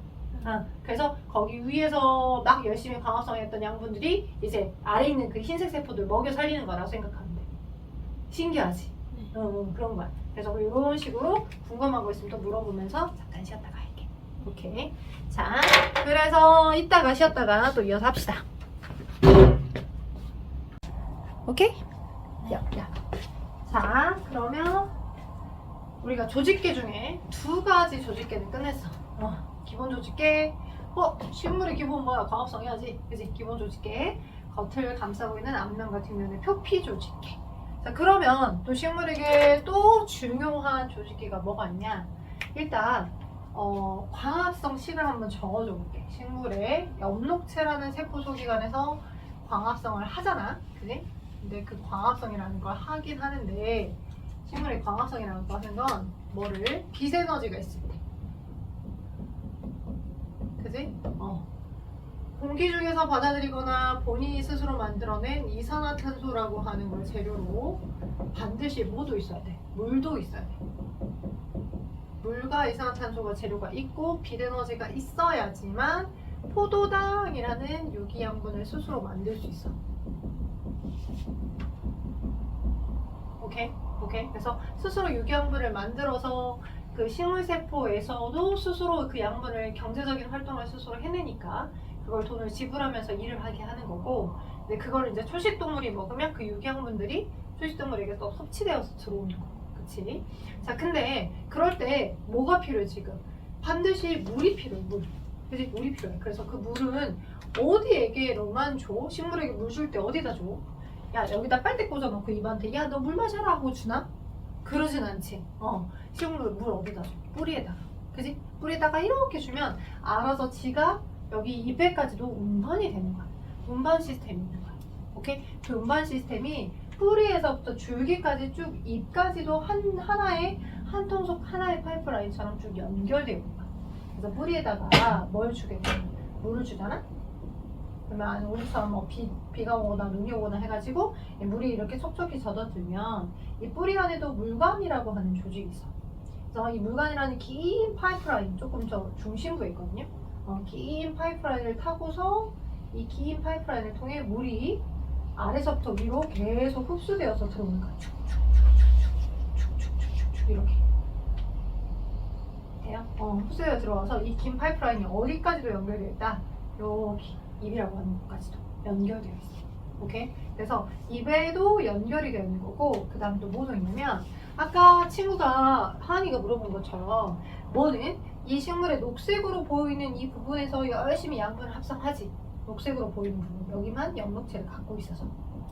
그래서 거기 위에서 막 열심히 광합성했던 양분들이 이제 아래 있는 그 흰색 세포들 먹여 살리는 거라고 생각하면 돼. 신기하지? 네. 그런 거야. 그래서 이런 식으로 궁금한 거 있으면 또 물어보면서 잠깐 쉬었다가 할게. 오케이. 자, 그래서 이따가 쉬었다가 또 이어서 합시다. 오케이? 야. 자, 그러면 우리가 조직계 중에 두 가지 조직계를 끝냈어. 기본 조직계. 식물의 기본 뭐야? 광합성 해야지. 그치? 기본 조직계. 겉을 감싸고 있는 앞면과 뒷면의 표피 조직계. 자, 그러면 또 식물에게 또 중요한 조직계가 뭐가 있냐? 일단 광합성 식을 한번 적어줘 볼게. 식물의 엽록체라는 세포 소기관에서 광합성을 하잖아. 그지? 근데 그 광합성이라는 걸 하긴 하는데 식물의 광합성이라는 거 하는 건 뭐를? 빛에너지가 있을 때. 그지? 공기 중에서 받아들이거나 본인이 스스로 만들어낸 이산화탄소라고 하는 걸 재료로 반드시 뭐도 있어야 돼. 물도 있어야 돼. 물과 이산화탄소가 재료가 있고 빛에너지가 있어야지만 포도당이라는 유기양분을 스스로 만들 수 있어. 오케이? 그래서 스스로 유기양분을 만들어서 그 식물세포에서도 스스로 그 양분을 경제적인 활동을 스스로 해내니까 그걸 돈을 지불하면서 일을 하게 하는 거고, 근데 그걸 이제 초식동물이 먹으면 그 유기양분들이 초식동물에게 또 섭취되어서 들어오는 거. 그치? 자, 근데 그럴 때 뭐가 필요해 지금? 반드시 물이 필요해. 그치? 물이 필요해. 그래서 그 물은 어디에게로만 줘? 식물에게 물 줄 때 어디다 줘? 야, 여기다 빨대 꽂아놓고 입한테 야, 너 물 마셔라 하고 주나? 그러진 않지. 식물 물 어디다 줘? 뿌리에다가. 그치? 뿌리에다가 이렇게 주면 알아서 지가 여기 입에까지도 운반이 되는 거야. 운반 시스템이 있는 거야. 오케이? 그 운반 시스템이 뿌리에서부터 줄기까지 쭉 잎까지도 하나의 한 통속 하나의 파이프라인처럼 쭉 연결되어 있는 거야. 그래서 뿌리에다가 뭘 주게 돼? 물을 주잖아? 그러면 우리처럼 뭐 비가 오거나 눈이 오거나 해가지고 물이 이렇게 촉촉히 젖어들면 이 뿌리 안에도 물관이라고 하는 조직이 있어. 그래서 이 물관이라는 긴 파이프라인, 조금 저 중심부에 있거든요. 긴 파이프라인을 타고서 이 긴 파이프라인을 통해 물이 아래서부터 위로 계속 흡수되어서 들어오는 거야. 축축축축축축축축축 이렇게 돼요. 흡수되어 들어와서 이 긴 파이프라인이 어디까지도 연결되어 있다. 여기 입이라고 하는 곳까지도 연결되어 있어. 오케이? 그래서 입에도 연결이 되어 있는 거고, 그 다음 또 뭐가 있냐면 아까 친구가 하은이가 물어본 것처럼 뭐는 이 식물의 녹색으로 보이는 이 부분에서 열심히 양분을 합성하지. 녹색으로 보이는 부분, 여기만 엽록체를 갖고 있어서.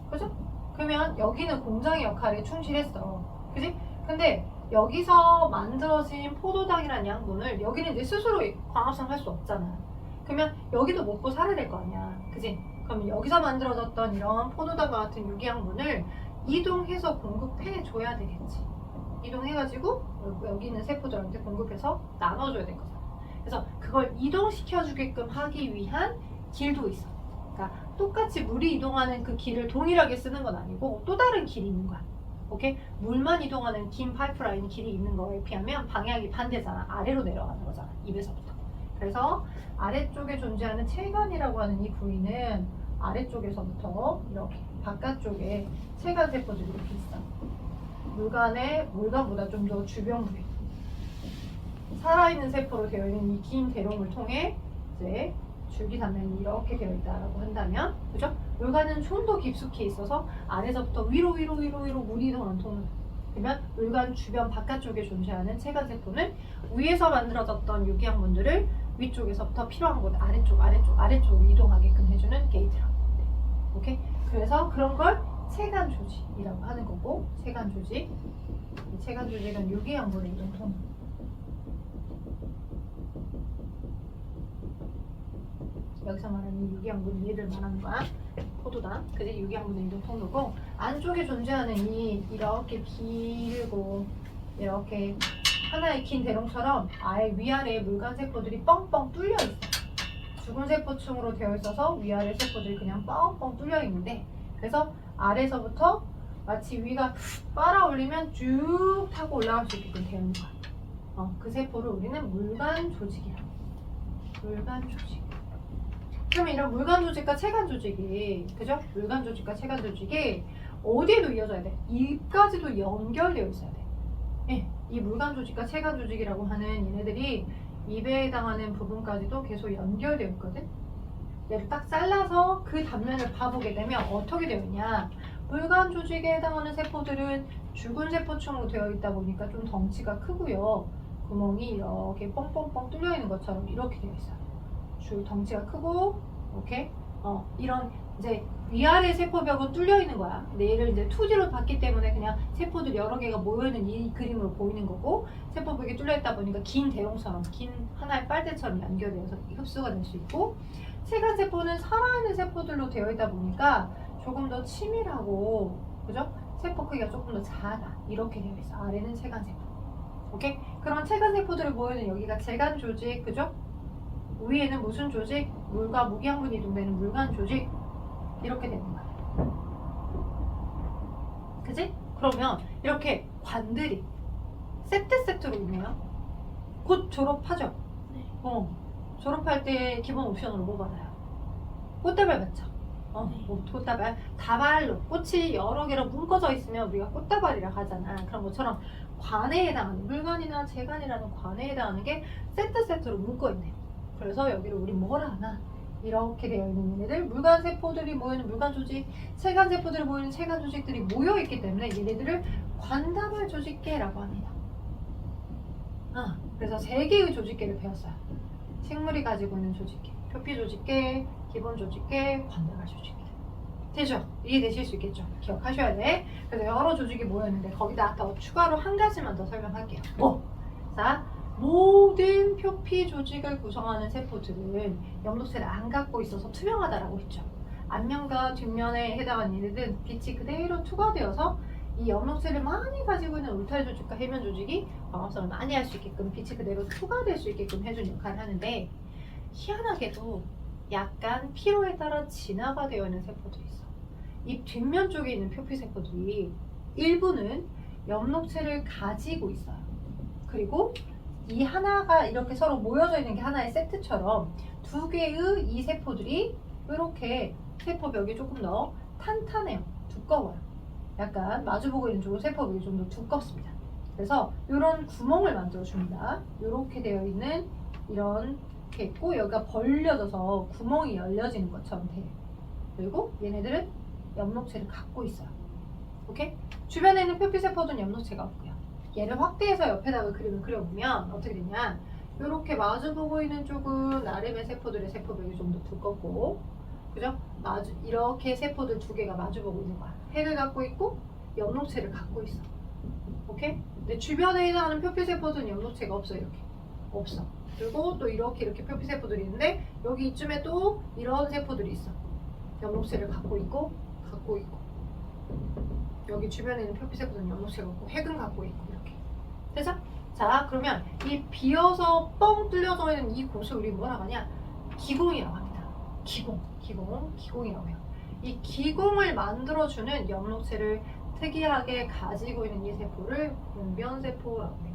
그죠? 그러면 여기는 공장의 역할에 충실했어. 그지? 근데 여기서 만들어진 포도당이라는 양분을 여기는 이제 스스로 광합성 할 수 없잖아. 그러면 여기도 먹고 살아야 될 거 아니야. 그지? 그러면 여기서 만들어졌던 이런 포도당과 같은 유기양분을 이동해서 공급해 줘야 되겠지. 이동해가지고 여기 있는 세포들한테 공급해서 나눠줘야 될 거잖아. 그래서 그걸 이동시켜 주게끔 하기 위한 길도 있어. 그러니까 똑같이 물이 이동하는 그 길을 동일하게 쓰는 건 아니고 또 다른 길이 있는 거야. 오케이? 물만 이동하는 긴 파이프라인 길이 있는 거에 비하면 방향이 반대잖아. 아래로 내려가는 거잖아. 입에서부터. 그래서 아래쪽에 존재하는 체관이라고 하는 이 부위는 아래쪽에서부터 이렇게 바깥쪽에 체관 세포들이 이렇게 있어. 물관보다 좀 더 주변 부위. 살아있는 세포로 되어 있는 이 긴 대롱을 통해 이제 줄기 단면이 이렇게 되어 있다라고 한다면, 그죠? 물관은 좀 더 깊숙이 있어서 안에서부터 위로 물이 이동하는 통로. 그러면 물관 주변 바깥쪽에 존재하는 체관 세포는 위에서 만들어졌던 유기양분들을 위쪽에서부터 필요한 곳 아래쪽으로 이동하게끔 해주는 게이트라고. 오케이? 그래서 그런 걸 체관 조직이라고 하는 거고, 체관 조직. 이 체관 조직은 유기양분의 이동 통로. 여기서 말하는 유기양분 얘를 말하는 거야. 포도당. 그지? 유기양분의 이동 통로고 안쪽에 존재하는 이 이렇게 길고 이렇게 하나의 긴 대롱처럼 아예 위아래에 물간 세포들이 뻥뻥 뚫려 있어. 죽은 세포층으로 되어 있어서 위아래 세포들이 그냥 뻥뻥 뚫려 있는데 그래서 아래서부터 마치 위가 빨아 올리면 쭉 타고 올라갈 수 있게끔 되어 있는 거야. 그 세포를 우리는 물간 조직이야. 물간 조직. 그러면 이런 물간 조직과 체간 조직이, 그죠? 물간 조직과 체간 조직이 어디에도 이어져야 돼? 입까지도 연결되어 있어야 돼. 예, 이 물간 조직과 체간 조직이라고 하는 얘네들이 입에 해당하는 부분까지도 계속 연결되어 있거든? 얘를 딱 잘라서 그 단면을 봐보게 되면 어떻게 되어 있냐? 물간 조직에 해당하는 세포들은 죽은 세포층으로 되어 있다 보니까 좀 덩치가 크고요. 구멍이 이렇게 뻥뻥뻥 뚫려 있는 것처럼 이렇게 되어 있어요. 덩치가 크고, 이렇게 이런 이제 위아래 세포벽은 뚫려 있는 거야. 근데 얘를 이제 2D로 봤기 때문에 그냥 세포들 여러 개가 모여 있는 이 그림으로 보이는 거고, 세포벽이 뚫려 있다 보니까 긴 대롱처럼, 긴 하나의 빨대처럼 연결되어서 흡수가 될 수 있고, 체간 세포는 살아있는 세포들로 되어 있다 보니까 조금 더 치밀하고, 그죠? 세포 크기가 조금 더 작아. 이렇게 되어 있어. 아래는 체간 세포. 오케이? 그런 체간 세포들을 모여있는 여기가 체간 조직, 그죠? 위에는 무슨 조직? 물과 무기양분이 이동되는 물간 조직. 이렇게 되는 거야. 그지? 그러면 이렇게 관들이 세트로 있네요. 곧 졸업하죠? 네. 졸업할 때 기본 옵션으로 뭐 받아요? 꽃다발 받죠? 네. 꽃다발. 다발로 꽃이 여러 개로 묶어져 있으면 우리가 꽃다발이라 하잖아. 그런 것처럼 관에 해당하는, 물관이나 재관이라는 관에 해당하는 게 세트로 묶어 있네요. 그래서 여기를 우리 뭐라 하나? 이렇게 되어 있는 얘네들, 물간 세포들이 모이는 물간 조직, 체간 세포들이 모이는 체간 조직들이 모여 있기 때문에 얘네들을 관다발 조직계라고 합니다. 그래서 3개의 조직계를 배웠어요. 식물이 가지고 있는 조직계, 표피 조직계, 기본 조직계, 관다발 조직계. 되죠? 이해되실 수 있겠죠? 기억하셔야 돼. 그래서 여러 조직이 모였는데 거기다 더 추가로 한 가지만 더 설명할게요. 자, 모든 표피 조직을 구성하는 세포들은 엽록체를 안 갖고 있어서 투명하다라고 했죠. 앞면과 뒷면에 해당하는 얘네들은 빛이 그대로 투과되어서 이 엽록체를 많이 가지고 있는 울타리 조직과 해면 조직이 광합성을 많이 할 수 있게끔 빛이 그대로 투과될 수 있게끔 해준 역할을 하는데, 희한하게도 약간 피로에 따라 진화가 되어 있는 세포들이 있어. 이 뒷면 쪽에 있는 표피 세포들이 일부는 엽록체를 가지고 있어요. 그리고 이 하나가 이렇게 서로 모여져 있는 게 하나의 세트처럼 2개의 이 세포들이 이렇게 세포벽이 조금 더 탄탄해요. 두꺼워요. 약간 마주보고 있는 쪽은 세포벽이 좀 더 두껍습니다. 그래서 이런 구멍을 만들어 줍니다. 이렇게 되어 있는 이렇게 있고 여기가 벌려져서 구멍이 열려지는 것처럼 돼요. 그리고 얘네들은 엽록체를 갖고 있어요. 오케이? 주변에 있는 표피세포들은 엽록체가 없고요. 얘를 확대해서 옆에다가 그림을 그려보면 어떻게 되냐, 이렇게 마주보고 있는 쪽은 아래면 세포들의 세포벽이 좀 더 두껍고, 그죠? 이렇게 세포들 2개가 마주보고 있는 거야. 핵을 갖고 있고 엽록체를 갖고 있어. 오케이? 근데 주변에 해당하는 표피세포들은 엽록체가 없어. 이렇게 없어. 그리고 또 이렇게 표피세포들이 있는데 여기 이쯤에 또 이런 세포들이 있어. 엽록체를 갖고 있고 여기 주변에 있는 표피세포들은 엽록체가 없고 핵은 갖고 있고 이렇게. 되죠? 자, 그러면 이 비어서 뻥 뚫려져 있는 이 곳을 우리 뭐라고 하냐? 기공이라고 합니다. 기공이라고 해요. 이 기공을 만들어주는 엽록체를 특이하게 가지고 있는 이 세포를 공변세포라고 해요.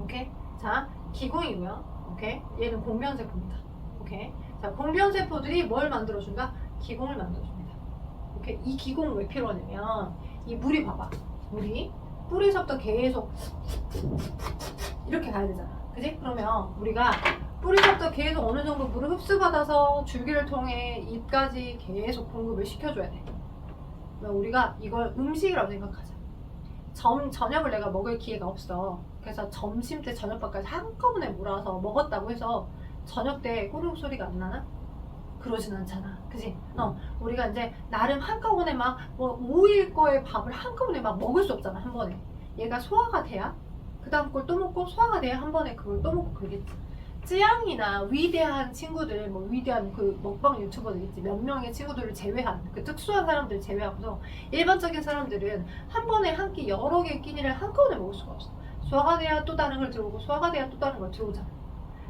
오케이? 자, 기공이고요. 오케이? 얘는 공변세포입니다. 오케이? 자, 공변세포들이 뭘 만들어준다? 기공을 만들어줍니다. 오케이? 이 기공은 왜 필요하냐면 이 물이 봐봐. 물이 뿌리서부터 계속 이렇게 가야 되잖아. 그지? 그러면 우리가 뿌리서부터 계속 어느 정도 물을 흡수받아서 줄기를 통해 잎까지 계속 공급을 시켜줘야 돼. 그러면 우리가 이걸 음식이라고 생각하자. 저녁을 내가 먹을 기회가 없어. 그래서 점심 때 저녁밥까지 한꺼번에 몰아서 먹었다고 해서 저녁 때 꼬르륵 소리가 안 나나? 그러진 않잖아. 그지? 우리가 이제 나름 한꺼번에 막 5일 거의 밥을 한꺼번에 막 먹을 수 없잖아. 한 번에. 얘가 소화가 돼야 그 다음 걸 또 먹고 소화가 돼야 한 번에 그걸 또 먹고 그러겠지. 찌양이나 위대한 친구들, 뭐 위대한 그 먹방 유튜버들 있지, 몇 명의 친구들을 제외한 그 특수한 사람들을 제외하고서 일반적인 사람들은 한 번에 한 끼 여러 개의 끼니를 한꺼번에 먹을 수가 없어. 소화가 돼야 또 다른 걸 들어오고 소화가 돼야 또 다른 걸 들어오잖아.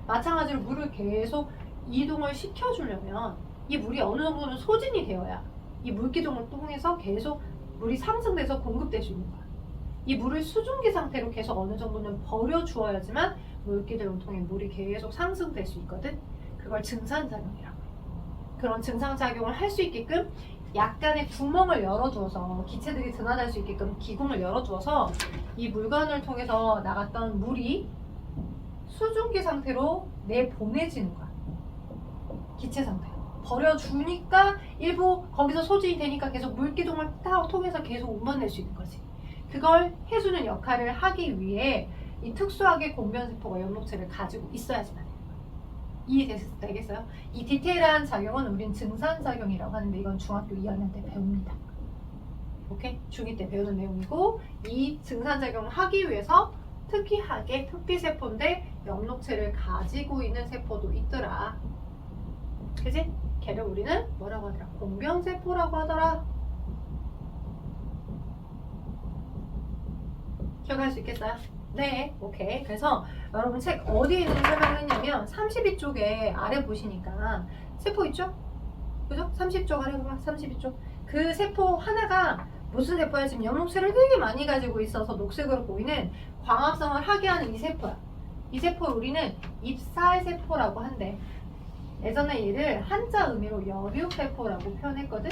마찬가지로 물을 계속 이동을 시켜주려면 이 물이 어느 정도는 소진이 되어야 이 물기둥을 통해서 계속 물이 상승돼서 공급될 수 있는 거야. 이 물을 수증기 상태로 계속 어느 정도는 버려주어야지만 물기둥을 통해 물이 계속 상승될 수 있거든. 그걸 증산작용이라고 해. 그런 증상작용을 할 수 있게끔 약간의 구멍을 열어두어서 기체들이 드나들 수 있게끔 기공을 열어두어서 이 물관을 통해서 나갔던 물이 수증기 상태로 내보내지는 거야. 기체 상태로 버려주니까 일부 거기서 소진이 되니까 계속 물기둥을 통해서 계속 운반될 수 있는 거지. 그걸 해주는 역할을 하기 위해 이 특수하게 공변세포가 엽록체를 가지고 있어야지만 해요. 이해되겠어요? 이 디테일한 작용은 우린 증산작용이라고 하는데 이건 중학교 2학년 때 배웁니다. 오케이? 중2 때 배우는 내용이고 이 증산작용을 하기 위해서 특이하게 표피세포인데 엽록체를 가지고 있는 세포도 있더라. 그치? 걔를 우리는 뭐라고 하더라? 공변세포라고 하더라. 기억할 수 있겠어요? 네, 오케이. 그래서 여러분 책 어디에 있는 설명을 했냐면 32쪽에 아래 보시니까 세포 있죠? 그죠? 30쪽 아래 봐봐. 32쪽. 그 세포 하나가 무슨 세포야? 지금 엽록체를 되게 많이 가지고 있어서 녹색으로 보이는 광합성을 하게 하는 이 세포야. 이 세포를 우리는 입살세포라고 한대. 예전에 얘를 한자 의미로 여륙세포라고 표현했거든?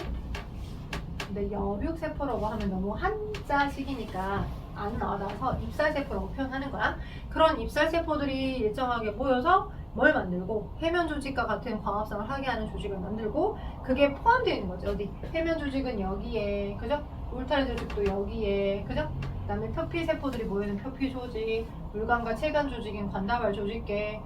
근데 여륙세포라고 하면 너무 한자식이니까 안 나와서 입살세포라고 표현하는 거야. 그런 입살세포들이 일정하게 모여서 뭘 만들고 해면 조직과 같은 광합성을 하게 하는 조직을 만들고 그게 포함되어 있는 거죠. 어디? 해면 조직은 여기에, 그죠? 울타리 조직도 여기에, 그죠? 그 다음에 표피세포들이 모이는 표피 조직, 물관과 체관 조직인 관다발 조직계,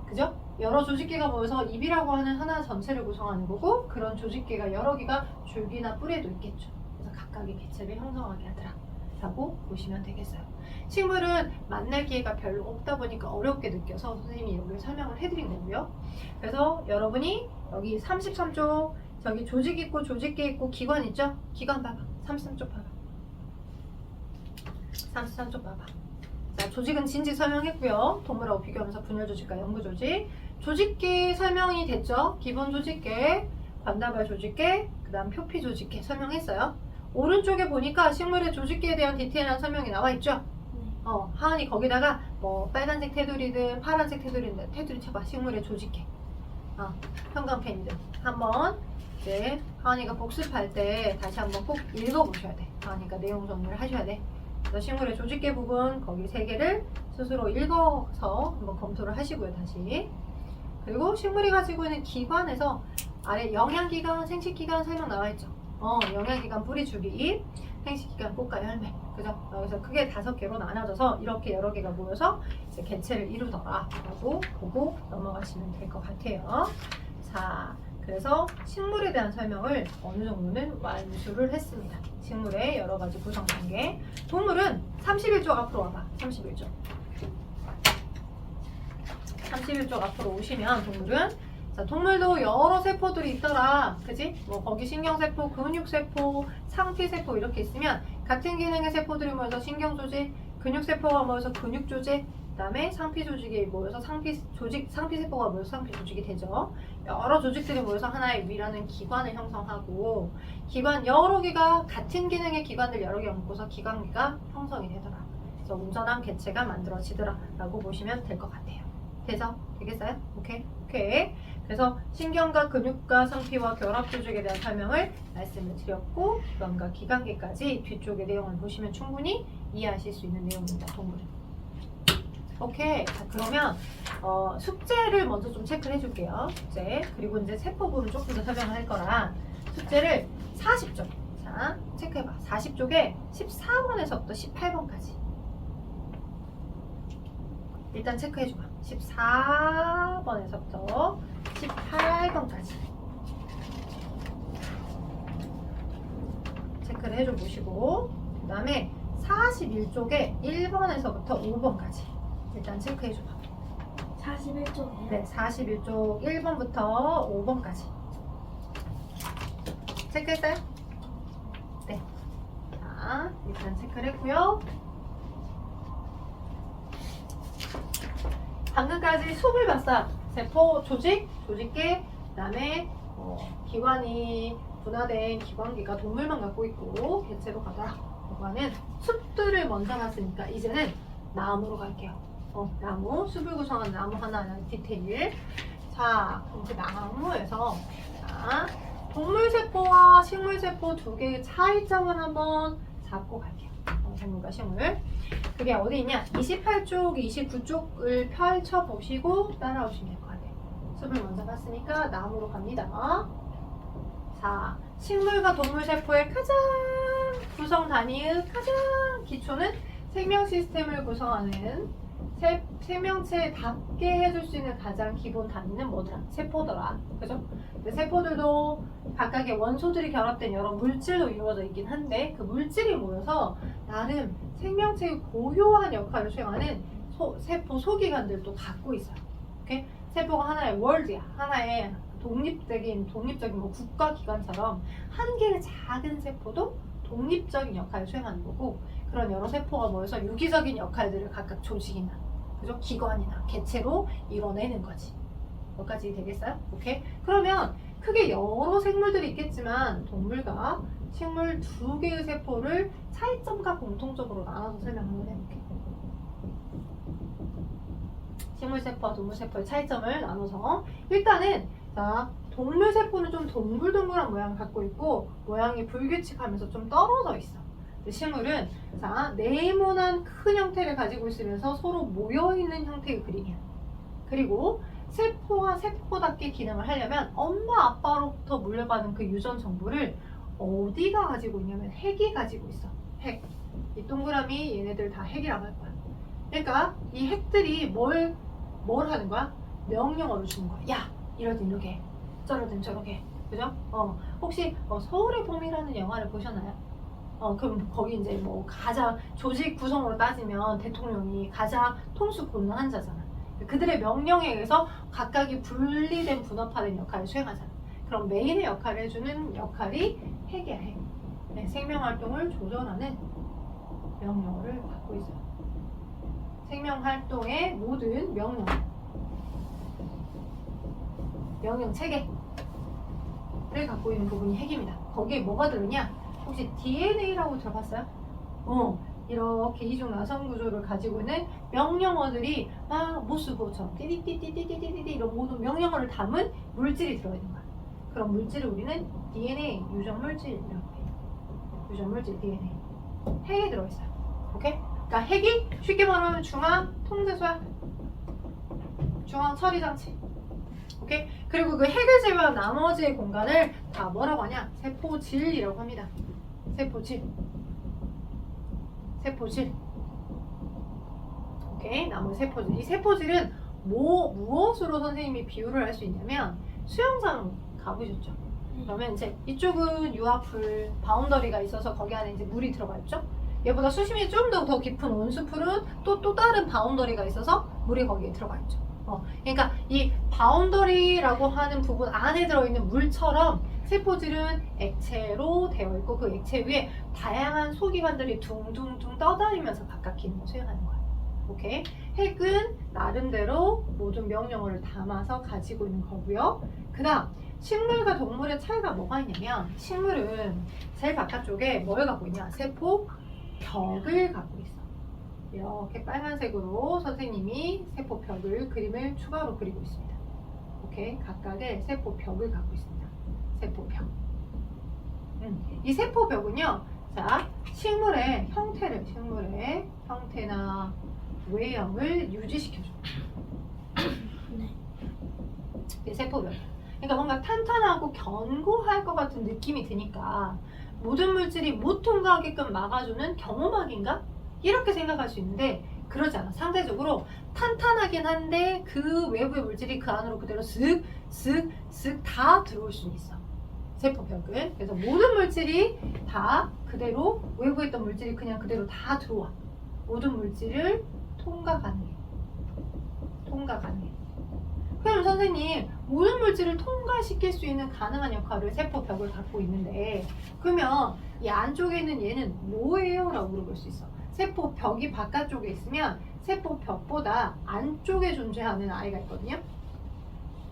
그죠? 여러 조직계가 모여서 입이라고 하는 하나 전체를 구성하는 거고 그런 조직계가 여러 개가 줄기나 뿌리에도 있겠죠. 그래서 각각의 개체를 형성하게 하더라 라고 보시면 되겠어요. 식물은 만날 기회가 별로 없다 보니까 어렵게 느껴서 선생님이 여기 설명을 해드린 거고요. 그래서 여러분이 여기 33쪽 저기 조직 있고 조직계 있고 기관 있죠? 기관 봐봐. 33쪽 봐봐. 33쪽 봐봐. 자, 조직은 진지 설명했고요. 동물하고 비교하면서 분열 조직과 연구 조직. 조직계 설명이 됐죠? 기본 조직계, 관다발 조직계, 그 다음 표피 조직계 설명했어요. 오른쪽에 보니까 식물의 조직계에 대한 디테일한 설명이 나와 있죠? 하은이 거기다가 뭐 빨간색 테두리든 파란색 테두리든 테두리 쳐봐. 식물의 조직계. 형광펜이든 한번 이제 하은이가 복습할 때 다시 한번 꼭 읽어보셔야 돼. 하은이가 내용 정리를 하셔야 돼. 그래서 식물의 조직계 부분 거기 3개를 스스로 읽어서 한번 검토를 하시고요. 다시. 그리고 식물이 가지고 있는 기관에서 아래 영양기관, 생식기관 설명 나와있죠. 영양기관 뿌리 줄기, 생식기관 꽃과 열매. 그죠? 여기서 크게 5개로 나눠져서 이렇게 여러 개가 모여서 이제 개체를 이루더라 라고 보고 넘어가시면 될 것 같아요. 자, 그래서 식물에 대한 설명을 어느 정도는 완수를 했습니다. 식물의 여러 가지 구성 단계. 동물은 31쪽 앞으로 와봐. 31쪽. 31쪽 앞으로 오시면 동물은 자, 동물도 여러 세포들이 있더라. 그지? 뭐 거기 신경세포, 근육세포, 상피세포 이렇게 있으면 같은 기능의 세포들이 모여서 신경조직, 근육세포가 모여서 근육조직, 그 다음에 상피조직이 모여서 상피세포가 모여서 상피조직이 되죠. 여러 조직들이 모여서 하나의 위라는 기관을 형성하고 기관 여러 개가 같은 기능의 기관들 여러 개가 묶어서 기관계가 형성이 되더라. 그래서 온전한 개체가 만들어지더라 라고 보시면 될 것 같아요. 돼서? 되겠어요? 오케이? 그래서 신경과 근육과 상피와 결합 조직에 대한 설명을 말씀을 드렸고 기관과 기관계까지 뒤쪽의 내용을 보시면 충분히 이해하실 수 있는 내용입니다. 동물은. 오케이. 자, 그러면 숙제를 먼저 좀 체크를 해줄게요. 숙제. 그리고 이제 세포 부분 조금 더 설명을 할 거라 숙제를 40쪽. 자, 체크해봐. 40쪽에 14번에서부터 18번까지. 일단 체크해줘봐. 14번에서부터 18번까지 체크를 해줘 보시고 그 다음에 41쪽에 1번에서부터 5번까지 일단 체크해줘봐. 41쪽이요. 네, 41쪽 1번부터 5번까지. 체크했어요? 네. 자, 일단 체크를 했고요. 방금까지 수업을 봤어요. 세포 조직, 조직계, 그 다음에 기관이 분화된 기관계가 동물만 갖고 있고 개체로 가더라. 이거는 숲들을 먼저 봤으니까 이제는 나무로 갈게요. 나무, 숲을 구성한 나무 하나하나 디테일. 자, 이제 나무에서 자, 동물세포와 식물세포 두 개의 차이점을 한번 잡고 갈게요. 동물과 식물. 그게 어디 있냐? 28쪽, 29쪽을 펼쳐보시고 따라오시면 될 것 같아요. 숲을 먼저 봤으니까 나무로 갑니다. 자, 식물과 동물세포의 가장 구성 단위의 가장 기초는 생명 시스템을 구성하는 생명체답게 해줄 수 있는 가장 기본 단위는 뭐더라? 세포더라. 그죠? 세포들도 각각의 원소들이 결합된 여러 물질로 이루어져 있긴 한데 그 물질이 모여서 나름 생명체의 고유한 역할을 수행하는 세포 소기관들도 갖고 있어요. 오케이? 세포가 하나의 월드야. 하나의 독립적인 뭐 국가기관처럼 한 개의 작은 세포도 독립적인 역할을 수행하는 거고 그런 여러 세포가 모여서 유기적인 역할들을 각각 조직이나 그죠? 기관이나 개체로 이뤄내는 거지. 여기까지 되겠어요? 오케이? 그러면 크게 여러 생물들이 있겠지만 동물과 식물 두 개의 세포를 차이점과 공통적으로 나눠서 설명 한번 해볼게요. 식물세포와 동물세포의 차이점을 나눠서 일단은 자, 동물세포는 좀 동글동글한 모양을 갖고 있고 모양이 불규칙하면서 좀 떨어져 있어. 식물은 자, 네모난 큰 형태를 가지고 있으면서 서로 모여있는 형태의 그림이야. 그리고 세포와 세포답게 기능을 하려면 엄마 아빠로부터 물려받은 그 유전 정보를 어디가 가지고 있냐면 핵이 가지고 있어. 핵. 이 동그라미 얘네들 다 핵이라고 할 거야. 그러니까 이 핵들이 뭘 하는 거야? 명령어를 주는 거야. 야, 이러든 이렇게, 저러든 저렇게. 그죠? 혹시 서울의 봄이라는 영화를 보셨나요? 그럼 거기 이제 뭐 가장 조직 구성으로 따지면 대통령이 가장 통수 권한자잖아. 그들의 명령에 의해서 각각이 분리된 분업화된 역할을 수행하잖아. 그럼 메인의 역할을 해주는 역할이 핵이야, 핵. 네, 생명활동을 조절하는 명령어를 갖고 있어요. 생명활동의 모든 명령 체계를 갖고 있는 부분이 핵입니다. 거기에 뭐가 들어있냐? 혹시 DNA라고 들어봤어요? 이렇게 이중 나선 구조를 가지고 있는 명령어들이 막 모스보처럼 띠디띠디띠디띠디 이런 모든 명령어를 담은 물질이 들어있는 거야. 그런 물질을 우리는 DNA, 유전물질이라고 해요. 유전물질 DNA. 핵에 들어있어요. 오케이? 그러니까 핵이 쉽게 말하면 중앙 통제소야. 중앙 처리장치. 오케이? 그리고 그 핵을 제외한 나머지의 공간을 다 뭐라고 하냐? 세포질이라고 합니다. 세포질. 오케이? 나머지 세포질. 이 세포질은 무엇으로 선생님이 비유를 할 수 있냐면 수영장 가보셨죠? 그러면 이제 이쪽은 유압풀, 바운더리가 있어서 거기 안에 이제 물이 들어가 있죠? 얘보다 수심이 좀 더 깊은 온수풀은 또 다른 바운더리가 있어서 물이 거기에 들어가 있죠. 그러니까 이 바운더리라고 하는 부분 안에 들어있는 물처럼 세포질은 액체로 되어 있고 그 액체 위에 다양한 소기관들이 둥둥둥 떠다니면서 각각 기능을 수행하는 거예요. 오케이? 핵은 나름대로 모든 명령어를 담아서 가지고 있는 거고요. 그 다음 식물과 동물의 차이가 뭐가 있냐면 식물은 제일 바깥쪽에 뭘 갖고 있냐? 세포 벽을 갖고 있어. 이렇게 빨간색으로 선생님이 세포벽을 그림을 추가로 그리고 있습니다. 오케이? 각각의 세포벽을 갖고 있습니다. 세포벽. 이 세포벽은요, 자, 식물의 형태나 외형을 유지시켜줘. 이 세포벽. 그러니까 뭔가 탄탄하고 견고할 것 같은 느낌이 드니까 모든 물질이 못 통과하게끔 막아주는 경호막인가? 이렇게 생각할 수 있는데 그러지 않아. 상대적으로 탄탄하긴 한데 그 외부의 물질이 그 안으로 그대로 쓱 다 들어올 수 있어. 세포벽은. 그래서 모든 물질이 다 그대로 외부에 있던 물질이 그냥 그대로 다 들어와. 모든 물질을 통과 통과 가능해. 그럼 선생님, 모든 물질을 통과시킬 수 있는 가능한 역할을 세포벽을 갖고 있는데, 그러면 이 안쪽에 있는 얘는 뭐예요? 라고 물어볼 수 있어. 세포벽이 바깥쪽에 있으면 세포벽보다 안쪽에 존재하는 아이가 있거든요.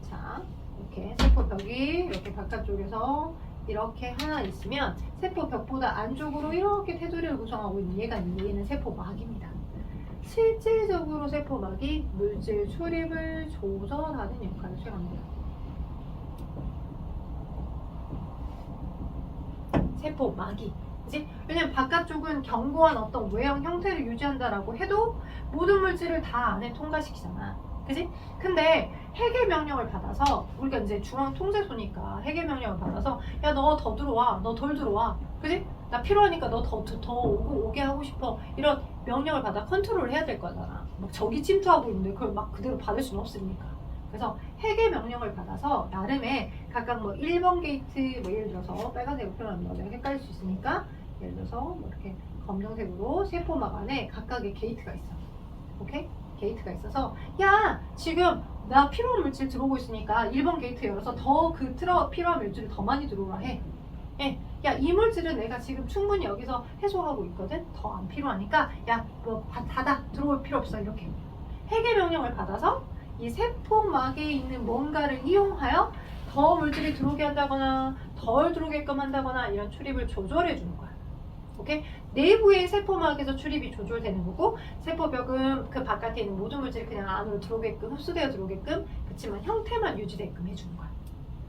자, 이렇게 세포벽이 이렇게 바깥쪽에서 이렇게 하나 있으면 세포벽보다 안쪽으로 이렇게 테두리를 구성하고 있는 얘는 세포막입니다. 실질적으로 세포막이 물질 출입을 조절하는 역할을 수행합니다. 세포막이. 그치? 왜냐면 바깥쪽은 견고한 어떤 외형 형태를 유지한다라고 해도 모든 물질을 다 안에 통과시키잖아. 그치? 근데 해계 명령을 받아서 우리가 이제 중앙 통제소니까 해계 명령을 받아서 야, 너 더 들어와, 너 덜 들어와. 그치? 나 필요하니까 너 더 오게 하고 싶어. 이런 명령을 받아 컨트롤을 해야 될 거잖아. 막 적이 침투하고 있는데 그걸 막 그대로 받을 수는 없으니까. 그래서 해계 명령을 받아서 나름의 각각 뭐 1번 게이트 뭐 예를 들어서 빨간색으로 표현하면 내가 헷갈릴 수 있으니까 예를 들어서 뭐 이렇게 검정색으로 세포막 안에 각각의 게이트가 있어. 오케이? 게이트가 있어서 야, 지금 나 필요한 물질 들어오고 있으니까 1번 게이트 열어서 더 그 필요한 물질을 더 많이 들어오라 해. 예. 야, 이 물질은 내가 지금 충분히 여기서 해소하고 있거든. 더 안 필요하니까 야, 뭐 닫아, 들어올 필요 없어. 이렇게 해계 명령을 받아서 이 세포막에 있는 뭔가를 이용하여 더 물질이 들어오게 한다거나 덜 들어오게끔 한다거나 이런 출입을 조절해 주는 거야. 오케이? 내부의 세포막에서 출입이 조절되는 거고, 세포벽은 그 바깥에 있는 모든 물질이 그냥 안으로 들어오게끔, 흡수되어 들어오게끔, 그렇지만 형태만 유지되게끔 해주는 거야.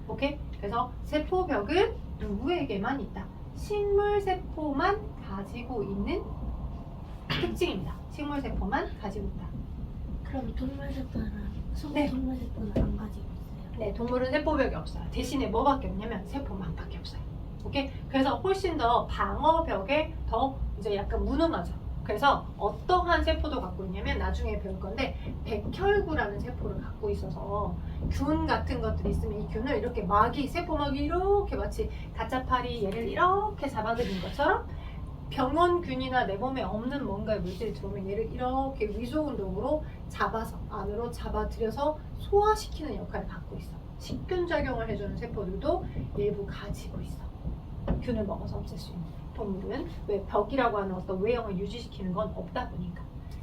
오케이? 그래서 세포벽은 누구에게만 있다? 식물세포만 가지고 있는 특징입니다. 식물세포만 가지고 있다. 그럼 동물세포는 네. 동물세포는 안 가지고 있어요? 네, 동물은 세포벽이 없어요. 대신에 뭐밖에 없냐면 세포막밖에 없어요. 오케이? 그래서 훨씬 더 방어벽에 더 이제 약간 무능하죠. 그래서 어떠한 세포도 갖고 있냐면 나중에 배울 건데 백혈구라는 세포를 갖고 있어서 균 같은 것들이 있으면 이 균을 이렇게 세포막이 이렇게 마치 가짜파리 얘를 이렇게 잡아들인 것처럼 병원균이나 내 몸에 없는 뭔가의 물질이 들어오면 얘를 이렇게 위소운동으로 잡아서 안으로 잡아들여서 소화시키는 역할을 갖고 있어. 식균작용을 해주는 세포들도 일부 가지고 있어. 균을 먹어서 없앨 수 있는. 동물은 왜 벽이라고 하는 어떤 외형을 유지시키는 건 없다 보니까.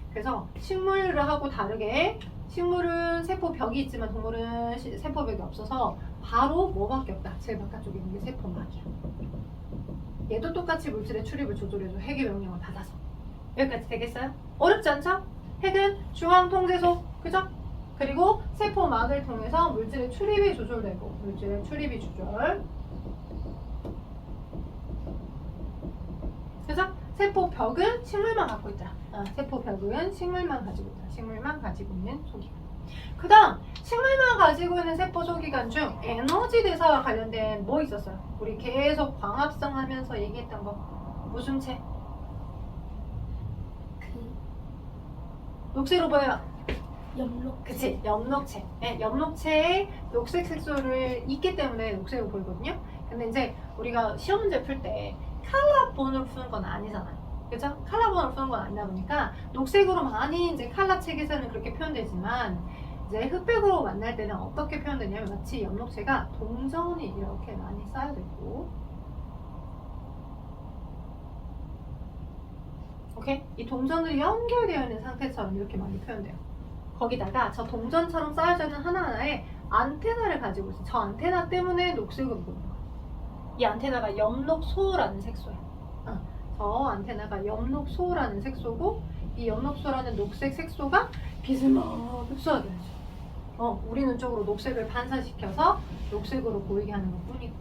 그래서 식물하고 다르게 식물은 세포벽이 있지만 동물은 세포벽이 없어서 바로 뭐밖에 없다. 제일 바깥쪽에 있는 게 세포막이야. 얘도 똑같이 물질의 출입을 조절해줘. 핵의 명령을 받아서. 여기까지 되겠어요? 어렵지 않죠? 핵은 중앙통제소, 그죠? 그리고 세포막을 통해서 물질의 출입이 조절되고, 물질의 출입이 조절. 그래서 세포벽은 식물만 갖고 있다. 세포벽은 식물만 가지고 있다. 식물만 가지고 있는 소기관. 그 다음 식물만 가지고 있는 세포 소기관 중 에너지 대사와 관련된 뭐 있었어요? 우리 계속 광합성 하면서 얘기했던 거. 무슨 체? 녹색으로 보여요. 엽록. 그치, 엽록체. 네, 엽록체에 녹색 색소를 있기 때문에 녹색으로 보이거든요. 근데 이제 우리가 시험 문제 풀 때 칼라본으로 푸는 건 아니잖아요. 그죠? 칼라본으로 푸는 건 아니다 보니까 녹색으로 많이 이제 칼라 책에서는 그렇게 표현되지만 이제 흑백으로 만날 때는 어떻게 표현되냐면 마치 엽록체가 동전이 이렇게 많이 쌓여져 있고, 오케이? 이 동전들이 연결되어 있는 상태처럼 이렇게 많이 표현돼요. 거기다가 저 동전처럼 쌓여져 있는 하나하나에 안테나를 가지고 있어요. 저 안테나 때문에 녹색으로 보이는 거예요. 이 안테나가 엽록소라는 색소예요. 저 안테나가 엽록소라는 색소고, 이 엽록소라는 녹색 색소가 빛을 막 흡수하게 하죠. 우리 눈 쪽으로 녹색을 반사시켜서 녹색으로 보이게 하는 것 뿐이고.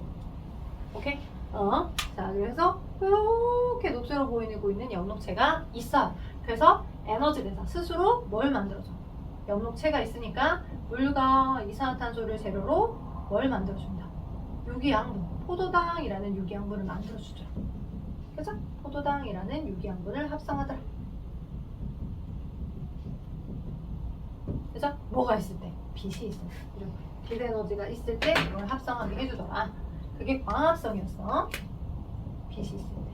오케이? 자, 그래서 이렇게 녹색으로 보이고 있는 엽록체가 있어요. 그래서 에너지 대사 스스로 뭘 만들어줘? 엽록체가 있으니까 물과 이산화탄소를 재료로 뭘 만들어준다? 유기양분, 포도당이라는 유기양분을 만들어주죠. 그죠? 포도당이라는 유기양분을 합성하더라. 그죠? 뭐가 있을 때? 빛이 있을 때. 이런 빛 에너지가 있을 때 이걸 합성하게 해주더라. 그게 광합성이었어. 빛이 있을 때.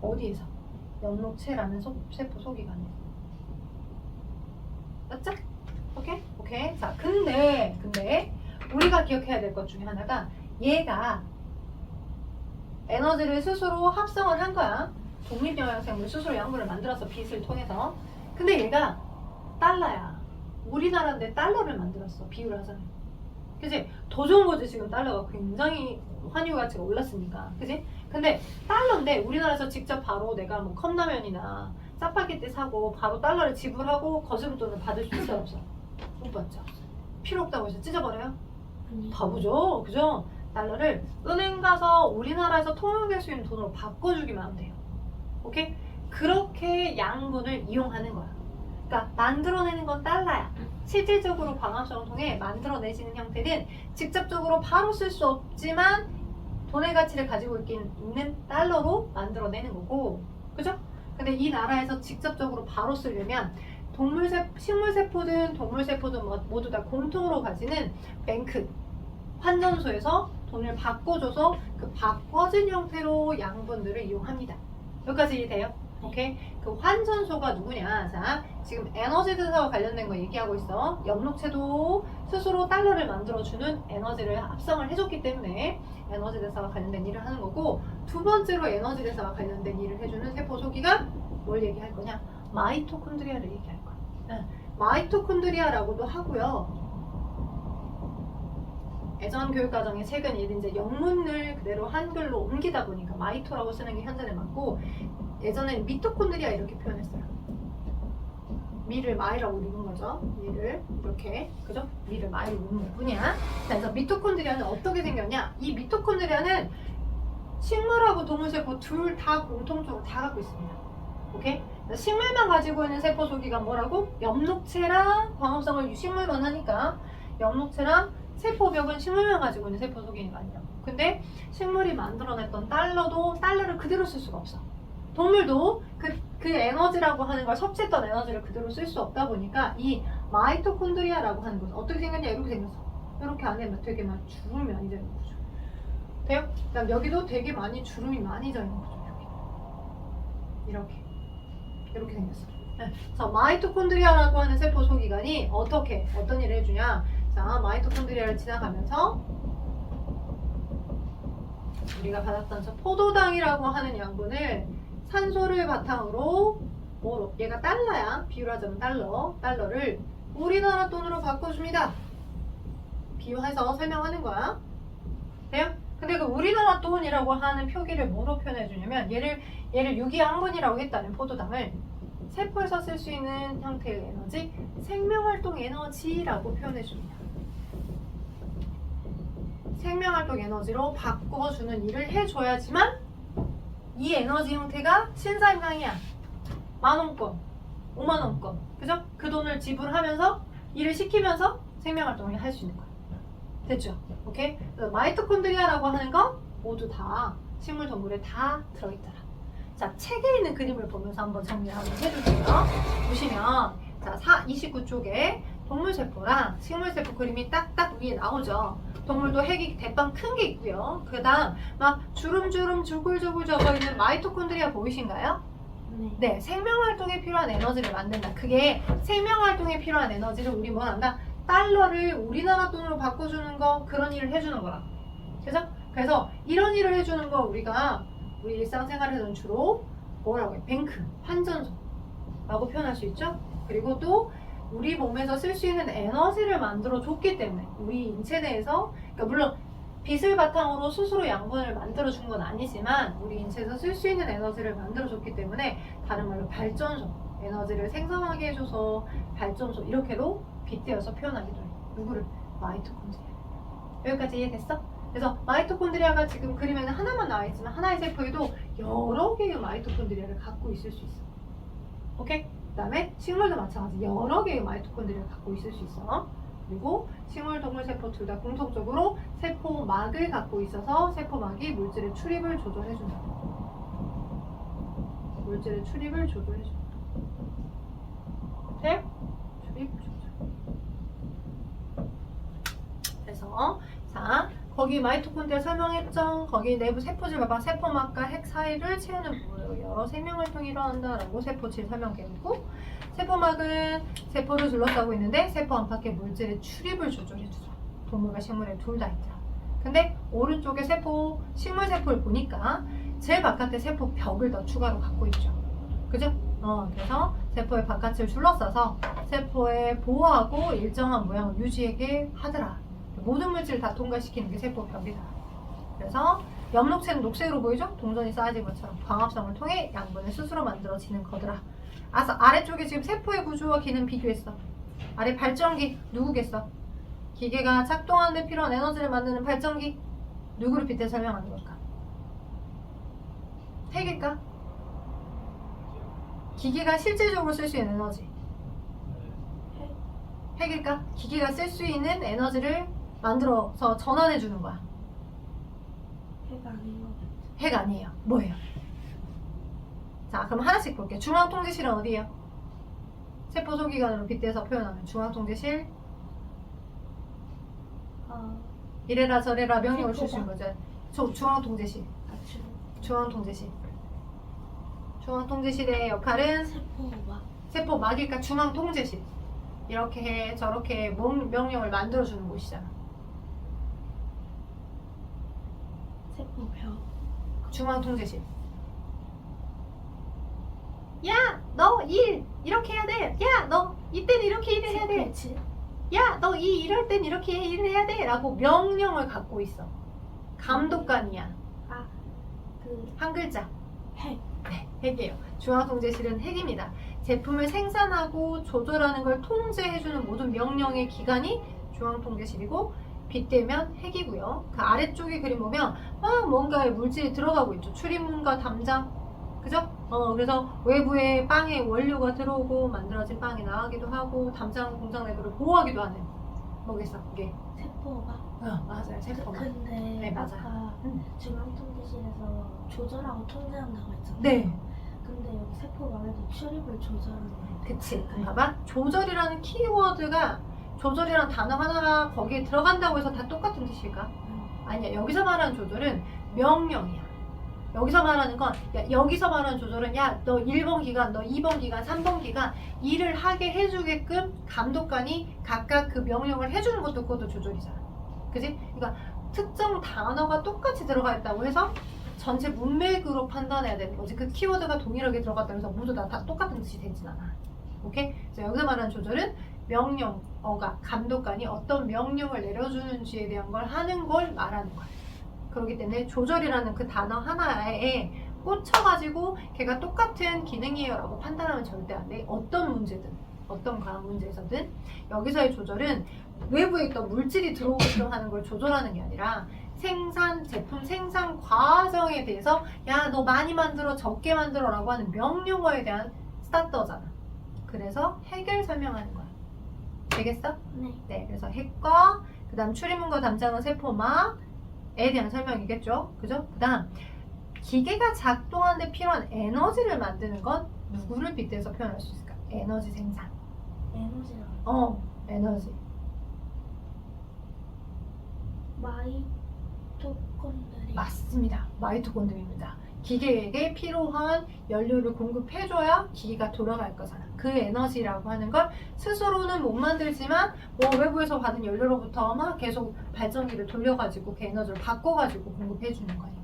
어디에서? 엽록체라는 세포 소기관에서. 맞죠? 오케이? 오케이? 자, 근데 우리가 기억해야 될 것 중에 하나가 얘가 에너지를 스스로 합성을 한 거야. 독립영양생물 스스로 양분을 만들어서 빛을 통해서. 근데 얘가 달러야. 우리나라인데 달러를 만들었어. 비유를 하자면. 그치? 더 좋은 거지. 지금 달러가 굉장히 환율 가치가 올랐으니까. 그치? 근데 달러인데 우리나라에서 직접 바로 내가 뭐 컵라면이나 짜파게티 사고 바로 달러를 지불하고 거스름돈을 받을 수 있어 없어? 못 받죠. 필요 없다고 해서 찢어버려요? 아니. 바보죠. 그죠? 달러를 은행 가서 우리나라에서 통용될 수 있는 돈으로 바꿔주기만 하면 돼요. 오케이? 그렇게 양분을 이용하는 거야. 그러니까 만들어내는 건 달러야. 실질적으로 광합성을 통해 만들어내지는 형태는 직접적으로 바로 쓸 수 없지만 돈의 가치를 가지고 있는 달러로 만들어내는 거고, 그죠? 근데 이 나라에서 직접적으로 바로 쓰려면 식물세포든 동물세포든 모두 다 공통으로 가지는 뱅크, 환전소에서 돈을 바꿔줘서 그 바꿔진 형태로 양분들을 이용합니다. 여기까지 이해돼요? 오케이? 그 환전소가 누구냐? 자, 지금 에너지 대사와 관련된 거 얘기하고 있어. 엽록체도 스스로 달러를 만들어주는 에너지를 합성을 해줬기 때문에 에너지 대사와 관련된 일을 하는 거고, 두 번째로 에너지 대사와 관련된 일을 해주는 세포 소기가 뭘 얘기할 거냐? 마이토콘드리아를 얘기할 거야. 마이토콘드리아라고도 하고요. 예전 교육과정에 최근 이제 영문을 그대로 한글로 옮기다 보니까 마이토라고 쓰는 게 현재는 맞고, 예전에는 미토콘드리아 이렇게 표현했어요. 미를 마이라고 읽은 거죠. 미를 이렇게, 그죠? 미를 마이로 읽는 것 뿐이야. 그래서 미토콘드리아는 어떻게 생겼냐? 이 미토콘드리아는 식물하고 동물세포 둘 다 공통적으로 다 갖고 있습니다. 오케이? 식물만 가지고 있는 세포 소기가 뭐라고? 엽록체랑 광합성을 식물만 하니까 엽록체랑 세포벽은 식물만 가지고 있는 세포 소기가 아니라고. 근데 식물이 만들어냈던 달러를 그대로 쓸 수가 없어. 동물도 그 에너지라고 하는 걸 섭취했던 에너지를 그대로 쓸 수 없다 보니까 이 마이토콘드리아라고 하는 것은 어떻게 생겼냐? 이렇게 생겼어. 이렇게 안에 되게 막 주름이 많이 져 있는 거죠. 돼요? 그다음 여기도 되게 많이 주름이 많이 져 있는 거죠. 여기 이렇게 생겼어. 네. 그래서 마이토콘드리아라고 하는 세포 소기관이 어떤 일을 해주냐? 자, 마이토콘드리아를 지나가면서 우리가 받았던 저 포도당이라고 하는 양분을 산소를 바탕으로 뭐로? 얘가 달러야. 비유를 하자면 달러를 우리나라 돈으로 바꿔줍니다. 비유해서 설명하는 거야. 돼요? 근데 그 우리나라 돈이라고 하는 표기를 뭐로 표현해 주냐면 얘를 유기양분이라고 했다는 포도당을 세포에서 쓸 수 있는 형태의 에너지, 생명활동 에너지라고 표현해 줍니다. 생명활동 에너지로 바꿔주는 일을 해줘야지만 이 에너지 형태가 신사임당이야. 10,000원권, 50,000원권, 그죠? 그 돈을 지불하면서 일을 시키면서 생명활동을 할 수 있는 거야. 됐죠? 오케이? 그래서 마이토콘드리아라고 하는 건 모두 다 식물, 동물에 다 들어있더라. 자, 책에 있는 그림을 보면서 한번 정리를 한번 해줄게요. 보시면 자, 29쪽에 동물세포랑 식물세포 그림이 딱딱 위에 나오죠. 동물도 핵이 대빵 큰 게 있고요. 그 다음 막 주름주름 줄글줄글 적어있는 마이토콘드리아 보이신가요? 네, 생명활동에 필요한 에너지를 만든다. 그게 생명활동에 필요한 에너지를 우리 뭐 한다? 달러를 우리나라 돈으로 바꿔주는 거, 그런 일을 해주는 거라. 그죠? 그래서 이런 일을 해주는 거 우리가 우리 일상생활에서는 주로 뭐라고 해? 뱅크, 환전소라고 표현할 수 있죠? 그리고 또 우리 몸에서 쓸 수 있는 에너지를 만들어 줬기 때문에 우리 인체 내에서, 그러니까 물론 빛을 바탕으로 스스로 양분을 만들어 준 건 아니지만 우리 인체에서 쓸 수 있는 에너지를 만들어 줬기 때문에, 다른 말로 발전소, 에너지를 생성하게 해줘서 발전소, 이렇게도 빗대어서 표현하기도 해요. 누구를? 마이토콘드리아. 여기까지 이해됐어? 그래서 마이토콘드리아가 지금 그림에는 하나만 나와 있지만 하나의 세포에도 여러 개의 마이토콘드리아를 갖고 있을 수 있어. 오케이? 그 다음에 식물도 마찬가지, 여러 개의 마이토콘드리아를 갖고 있을 수 있어. 그리고 식물, 동물, 세포 둘 다 공통적으로 세포막을 갖고 있어서 세포막이 물질의 출입을 조절해준다. 물질의 출입을 조절해준다. 네? 출입 조절. 그래서 자, 거기 마이토콘드리아 설명했죠? 거기 내부 세포질 봐봐. 세포막과 핵 사이를 채우는 여러 생명활동이 일어난다라고 세포질 설명되고, 세포막은 세포를 둘러싸고 있는데 세포 안팎의 물질의 출입을 조절해주죠. 동물과 식물에 둘 다 있더라. 근데 오른쪽에 세포, 식물 세포를 보니까 제일 바깥에 세포 벽을 더 추가로 갖고 있죠. 그죠? 그래서 세포의 바깥을 둘러싸서 세포에 보호하고 일정한 모양을 유지하게 하더라. 모든 물질을 다 통과시키는 게 세포 벽이다. 그래서 엽록체는 녹색으로 보이죠? 동전이 쌓아진 것처럼 광합성을 통해 양분을 스스로 만들어지는 거더라. 아래쪽에 지금 세포의 구조와 기능 비교했어. 아래 발전기 누구겠어? 기계가 작동하는 데 필요한 에너지를 만드는 발전기 누구를 빗대 설명하는 걸까? 핵일까? 기계가 실질적으로 쓸 수 있는 에너지 핵일까? 기계가 쓸 수 있는 에너지를 만들어서 전환해 주는 거야. 핵 아닌 것 같아. 핵 아니에요. 뭐예요? 자, 그럼 하나씩 볼게요. 중앙통제실은 어디예요? 세포 소기관으로 빗대서 표현하면 중앙통제실. 이래라 저래라 명령을 줄 수 있는 거죠. 중앙통제실. 중앙통제실. 중앙통제실의 역할은 세포막. 세포막일까? 중앙통제실. 이렇게 해 저렇게 명령을 만들어주는 곳이잖아. 세포벽. 중앙통제실. 야, 너 일 이렇게 해야 돼. 야, 너 이때는 이렇게 일을 해야 돼. 세포치. 야, 너 이럴 땐 이렇게 일을 해야 돼. 라고 명령을 갖고 있어. 감독관이야. 한 글자. 핵. 네, 핵이에요. 중앙통제실은 핵입니다. 제품을 생산하고 조절하는 걸 통제해주는 모든 명령의 기관이 중앙통제실이고 빗대면 핵이고요. 그 아래쪽에 그림 보면 뭔가의 물질이 들어가고 있죠. 출입문과 담장. 그죠? 그래서 외부에 빵에 원료가 들어오고 만들어진 빵이 나가기도 하고 담장 공장 내부를 보호하기도 하는 뭐겠어? 그게 세포막. 맞아요. 세포막. 근데 네, 맞아요. 아까 중앙통제실에서 조절하고 통제한다고 했잖아요. 네. 근데 여기 세포막에도 출입을 조절하는 거. 그치. 봐봐. 조절이라는 키워드가 조절이라는 단어 하나가 거기에 들어간다고 해서 다 똑같은 뜻일까? 아니야. 여기서 말하는 조절은 명령이야. 여기서 말하는 건 여기서 말하는 조절은 너 1번 기간, 너 2번 기간, 3번 기간 일을 하게 해주게끔 감독관이 각각 그 명령을 해주는 것도 그것도 조절이잖아. 그지? 그러니까 특정 단어가 똑같이 들어가 있다고 해서 전체 문맥으로 판단해야 되는 거지. 그 키워드가 동일하게 들어갔다고 해서 모두 다 똑같은 뜻이 되진 않아. 오케이? 그래서 여기서 말하는 조절은 명령어가 감독관이 어떤 명령을 내려주는지에 대한 걸 하는 걸 말하는 거야. 그렇기 때문에 조절이라는 그 단어 하나에 꽂혀가지고 걔가 똑같은 기능이에요 라고 판단하면 절대 안 돼. 어떤 문제든 어떤 과학 문제에서든 여기서의 조절은 외부에 있던 물질이 들어오게끔 하는 걸 조절하는 게 아니라 제품 생산 과정에 대해서 너 많이 만들어 적게 만들어 라고 하는 명령어에 대한 스타터잖아. 그래서 핵을 설명하는 거야. 되겠어? 네. 그래서 핵과 그 다음 출입문과 담장은 세포막에 대한 설명이겠죠. 그죠? 그 다음 기계가 작동하는 데 필요한 에너지를 만드는 건 누구를 빗대서 표현할 수 있을까? 에너지 생산. 에너지라고. 에너지. 마이토콘드리아. 맞습니다. 마이토콘드리아입니다. 기계에게 필요한 연료를 공급해줘야 기계가 돌아갈 거잖아. 그 에너지라고 하는 걸 스스로는 못 만들지만 외부에서 받은 연료로부터 막 계속 발전기를 돌려가지고 그 에너지를 바꿔가지고 공급해주는 거니까.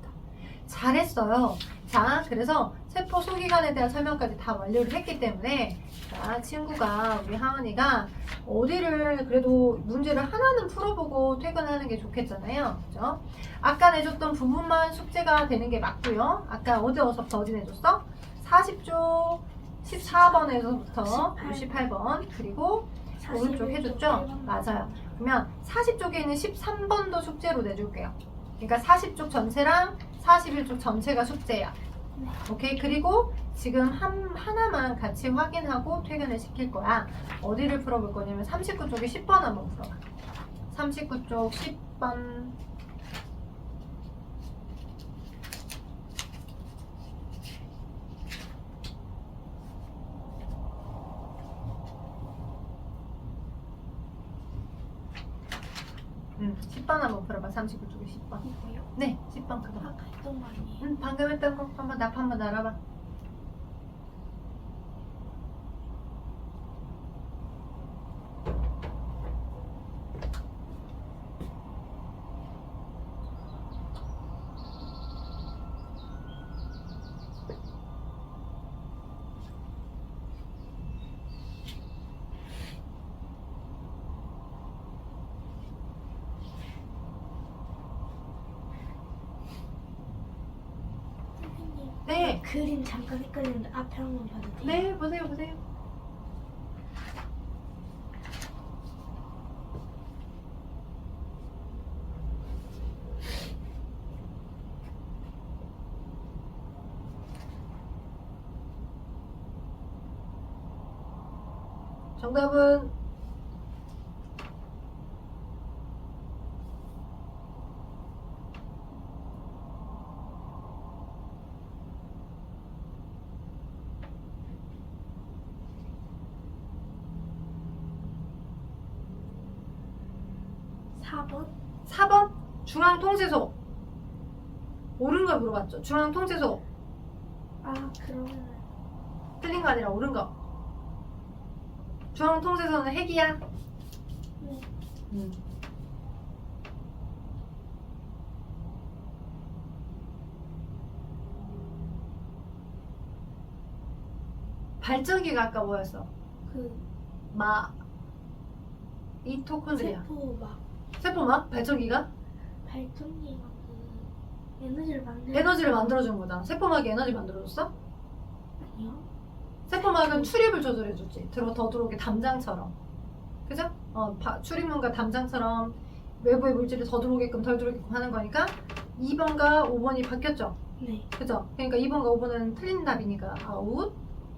잘했어요. 자, 그래서 세포 소기관에 대한 설명까지 다 완료를 했기 때문에 자, 친구가 우리 하은이가 어디를 그래도 문제를 하나는 풀어보고 퇴근하는 게 좋겠잖아요. 그죠? 아까 내줬던 부분만 숙제가 되는 게 맞고요. 아까 어디서부터 어디 내줬어? 40쪽 14번에서부터 68번 그리고 오른쪽 해줬죠? 맞아요. 그러면 40쪽에 있는 13번도 숙제로 내줄게요. 그러니까 40쪽 전체랑 41쪽 전체가 숙제야. 오케이? 그리고 지금 하나만 같이 확인하고 퇴근을 시킬 거야. 어디를 풀어볼 거냐면 39쪽에 10번 한번 풀어봐. 39쪽 10번. 응, 10번 한번 풀어봐. 39쪽에 10번. 이거요? 네, 10번 그거. 아까 했던 거 아니에요? 응, 방금 했던 거 한번 납 한번 날아봐. 그림 잠깐 헷갈리는데 앞에 한번 봐도 돼요? 네, 보세요, 보세요. 정답은 4번? 4번 중앙통제소. 옳은 걸 물어봤죠. 중앙통제소. 아 그러면 틀린 거 아니라 옳은 거. 중앙통제소는 핵이야. 네. 발전기가 아까 뭐였어? 그 미토콘드리아. 세포막 세포막? 발전기가? 발전기가 그 에너지를 만드는 에너지를 만들어주는 거잖아. 세포막이 에너지 만들어줬어? 아니요? 세포막은 출입을 조절해주지. 더 들어오게 담장처럼. 그죠? 출입문과 담장처럼 외부의 물질이 더 들어오게끔 덜 들어오게끔 하는 거니까 2번과 5번이 바뀌었죠? 네. 그죠? 그러니까 2번과 5번은 틀린 답이니까 아웃.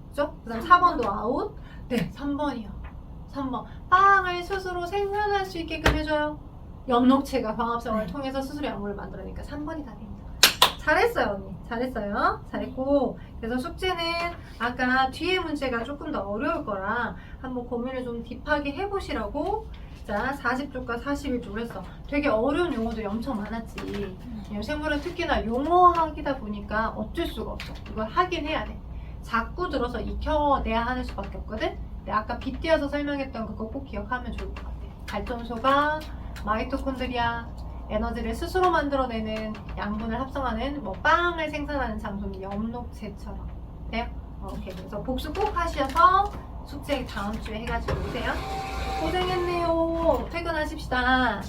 그죠? 그 다음 4번도 아웃. 네, 3번이요. 3번. 빵을 스스로 생산할 수 있게끔 해줘요. 엽록체가 광합성을 네. 통해서 스스로 약물을 만들어내니까 3번이 답입니다. 잘했어요, 언니. 잘했어요. 잘했고. 그래서 숙제는 아까 뒤에 문제가 조금 더 어려울 거라 한번 고민을 좀 딥하게 해보시라고. 자, 40쪽과 41쪽을 했어. 되게 어려운 용어들이 엄청 많았지. 생물은 특히나 용어학이다 보니까 어쩔 수가 없어. 이걸 하긴 해야 돼. 자꾸 들어서 익혀내야 하는 수밖에 없거든. 근데 아까 빗대어서 설명했던 그거 꼭 기억하면 좋을 것 같아. 발전소가 마이토콘드리아, 에너지를 스스로 만들어내는 양분을 합성하는 빵을 생산하는 장소는 엽록체처럼. 돼요? 오케이. 그래서 복습 꼭 하셔서 숙제 다음 주에 해가지고 오세요. 고생했네요. 퇴근하십시다.